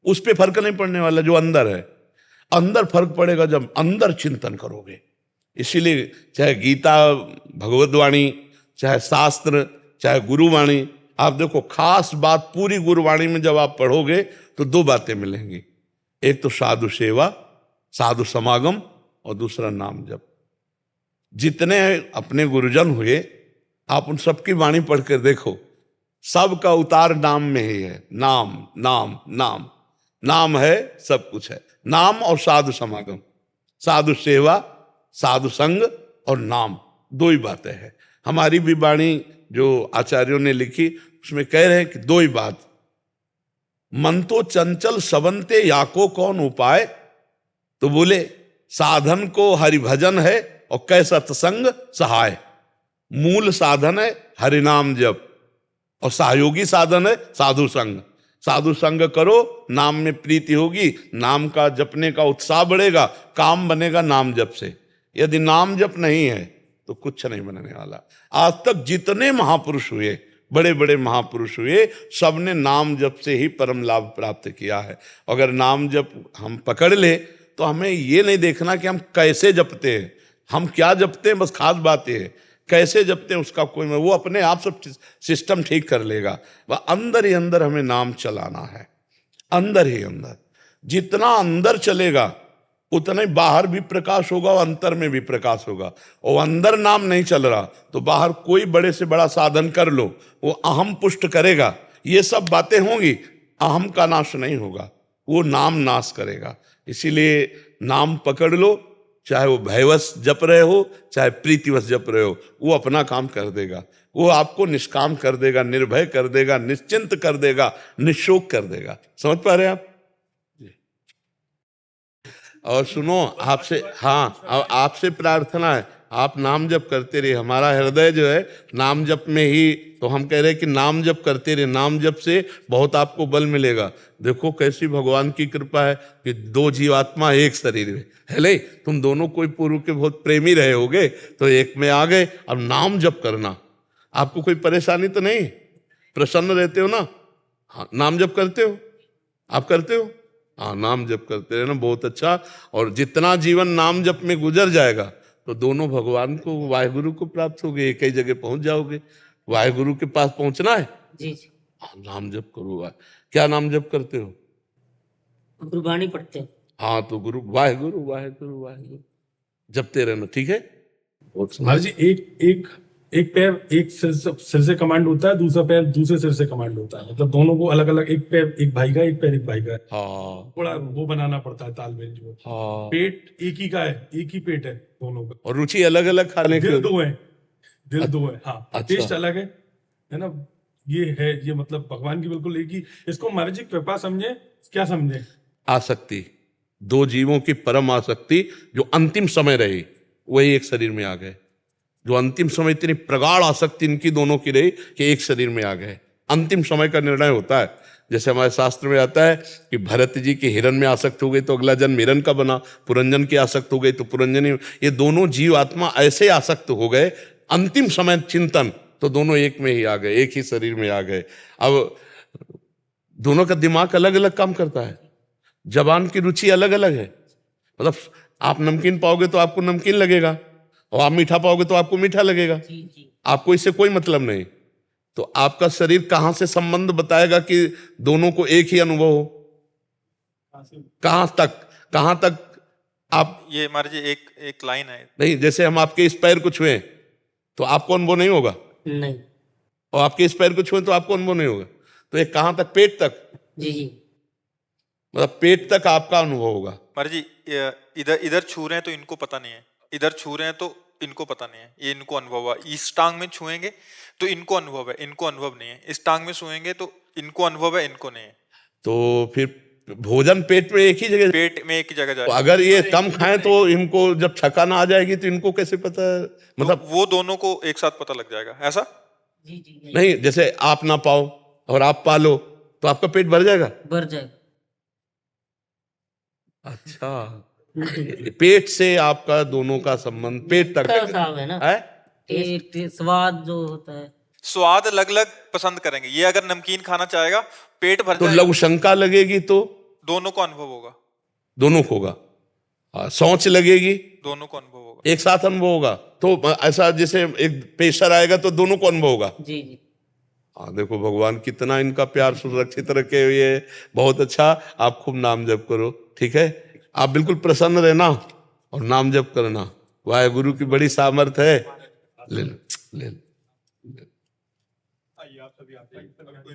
उस पे फर्क नहीं पड़ने वाला। जो अंदर है, अंदर फर्क पड़ेगा जब अंदर चिंतन करोगे। इसीलिए चाहे गीता भगवद्वाणी, चाहे शास्त्र, चाहे गुरुवाणी, आप देखो खास बात पूरी गुरुवाणी में जब आप पढ़ोगे तो 2 बातें मिलेंगी। एक तो साधु सेवा, साधु समागम, और दूसरा नाम जप। जितने अपने गुरुजन हुए आप उन सबकी वाणी पढ़कर देखो, सबका उतार नाम में ही है। नाम नाम नाम नाम है, सब कुछ है। नाम और साधु समागम, साधु सेवा, साधु संग और नाम, 2 ही बातें हैं। हमारी भी वाणी जो आचार्यों ने लिखी उसमें कह रहे हैं कि 2 ही बात। मन तो चंचल सबंते याको कौन उपाय, तो बोले साधन को हरिभजन है और कैसा सत्संग सहाय। मूल साधन है हरिनाम जप और सहयोगी साधन है साधु संग। साधु संग करो, नाम में प्रीति होगी, नाम का जपने का उत्साह बढ़ेगा, काम बनेगा नाम जप से। यदि नाम जप नहीं है तो कुछ नहीं बनने वाला। आज तक जितने महापुरुष हुए, बड़े बड़े महापुरुष हुए, सबने नाम जप से ही परम लाभ प्राप्त किया है। अगर नाम जप हम पकड़ ले तो हमें ये नहीं देखना कि हम कैसे जपते हैं, हम क्या जपते हैं। बस खास बात यह है कैसे जपते हैं उसका कोई, वो अपने आप सब सिस्टम ठीक कर लेगा। वह अंदर ही अंदर हमें नाम चलाना है, अंदर ही अंदर। जितना अंदर चलेगा उतना ही बाहर भी प्रकाश होगा और अंतर में भी प्रकाश होगा। और अंदर नाम नहीं चल रहा तो बाहर कोई बड़े से बड़ा साधन कर लो, वो अहम पुष्ट करेगा, ये सब बातें होंगी, अहम का नाश नहीं होगा, वो नाम नाश करेगा। इसीलिए नाम पकड़ लो, चाहे वो भयवश जप रहे हो चाहे प्रीतिवश जप रहे हो, वो अपना काम कर देगा। वो आपको निष्काम कर देगा, निर्भय कर देगा, निश्चिंत कर देगा, निशोक कर देगा। समझ पा रहे हैं आप? और सुनो, आपसे, हाँ, आपसे प्रार्थना है, आप नाम जप करते रहिए। हमारा हृदय जो है नाम जप में ही, तो हम कह रहे हैं कि नाम जप करते रहिए, नाम जप से बहुत आपको बल मिलेगा। देखो कैसी भगवान की कृपा है कि 2 जीवात्मा एक शरीर में है। ले, तुम दोनों कोई पूर्व के बहुत प्रेमी रहे होगे तो एक में आ गए। अब नाम जप करना, आपको कोई परेशानी तो नहीं, प्रसन्न रहते हो ना? हाँ, नाम जप करते हो, आप करते हो? हाँ, नाम जप करते रहे ना, बहुत अच्छा। और जितना जीवन नाम जप में गुजर जाएगा तो दोनों भगवान को, वाहेगुरु को प्राप्त होगे, एक ही जगह पहुंच जाओगे। वाहेगुरु के पास पहुंचना है जी जी। हाँ, नाम जप करो। क्या नाम जप करते हो? गुरबाणी पढ़ते हैं। हाँ, तो गुरु वाहेगुरु वाहेगुरु वाहेगुरु जपते रहना, ठीक है? महाराज जी, एक पैर एक सिर से कमांड होता है, दूसरा पैर दूसरे सिर से कमांड होता है, मतलब दोनों को अलग अलग, एक पैर एक भाई का, एक पैर एक भाई का है। हाँ, थोड़ा वो बनाना पड़ता है तालमेल जो। हाँ। पेट एक ही का है, एक ही पेट है दोनों का। और रुचि अलग अलग खाने दिल की। 2 है, दिल 2 है। हाँ, अच्छा। टेस्ट अलग है ना? ये है, ये मतलब भगवान की बिल्कुल एक ही। इसको महाराज जी कृपा समझे, क्या समझे? आसक्ति, 2 जीवों की परम आसक्ति जो अंतिम समय रही, वही एक शरीर में आ गए। जो अंतिम समय इतनी प्रगाढ़ आसक्ति इनकी दोनों की रही कि एक शरीर में आ गए। अंतिम समय का निर्णय होता है। जैसे हमारे शास्त्र में आता है कि भरत जी के हिरण में आसक्त हो गई तो अगला जन्म हिरण का बना, पुरंजन की आसक्त हो गई तो पुरंजनी। ये दोनों जीव आत्मा ऐसे आसक्त हो गए, अंतिम समय चिंतन तो दोनों एक में ही आ गए, एक ही शरीर में आ गए। अब दोनों का दिमाग अलग अलग काम करता है, जबान की रुचि अलग अलग है। मतलब आप नमकीन पाओगे तो आपको नमकीन लगेगा, और आप मीठा पाओगे तो आपको मीठा लगेगा। जी जी। आपको इससे कोई मतलब नहीं। तो आपका शरीर कहां से संबंध बताएगा कि दोनों को एक ही अनुभव हो? कहां तक आप, ये महाराज जी एक लाइन है। नहीं, जैसे हम आपके इस पैर को छुए तो आपको अनुभव नहीं होगा, नहीं। और आपके इस पैर को छुए तो आपको अनुभव नहीं होगा। तो ये कहां तक? पेट तक। जी जी। मतलब पेट तक आपका अनुभव होगा। महाराज जी, इधर छू रहे हैं तो इनको पता नहीं है, इधर छू रहे हैं तो इनको पता नहीं है, ये इनको अनुभव है। इस टांग में छुएंगे तो इनको अनुभव है, इनको अनुभव नहीं है। इस टांग में छुएंगे तो इनको अनुभव है, इनको नहीं है। तो फिर भोजन पेट में एक ही जगह, पेट में एक ही जगह तो जाए। अगर ये कम खाएं तो इनको जब छकान आ जाएगी तो इनको कैसे पता? मतलब तो वो दोनों को एक साथ पता लग जाएगा, ऐसा? जी जी। नहीं, जैसे आप ना पाओ और आप पालो तो आपका पेट भर जाएगा। भर जाए। अच्छा, पेट से आपका दोनों का संबंध पेट तक साहब है ना? है? टेस्ट स्वाद जो होता है, स्वाद अलग अलग पसंद करेंगे। ये अगर नमकीन खाना चाहेगा, पेट भर तो जाएगा, लघु शंका लगेगी तो दोनों को अनुभव होगा, दोनों को होगा। सोच लगेगी, दोनों को अनुभव होगा, एक साथ अनुभव होगा। तो ऐसा जैसे एक प्रेशर आएगा तो दोनों को अनुभव होगा। जी जी। हाँ, देखो भगवान कितना इनका प्यार सुरक्षित रखे हुए है। बहुत अच्छा। आप खूब नाम जप करो, ठीक है? आप बिल्कुल प्रसन्न रहना और नाम जप करना। वाहेगुरु की बड़ी सामर्थ है। ले लो, ले लो।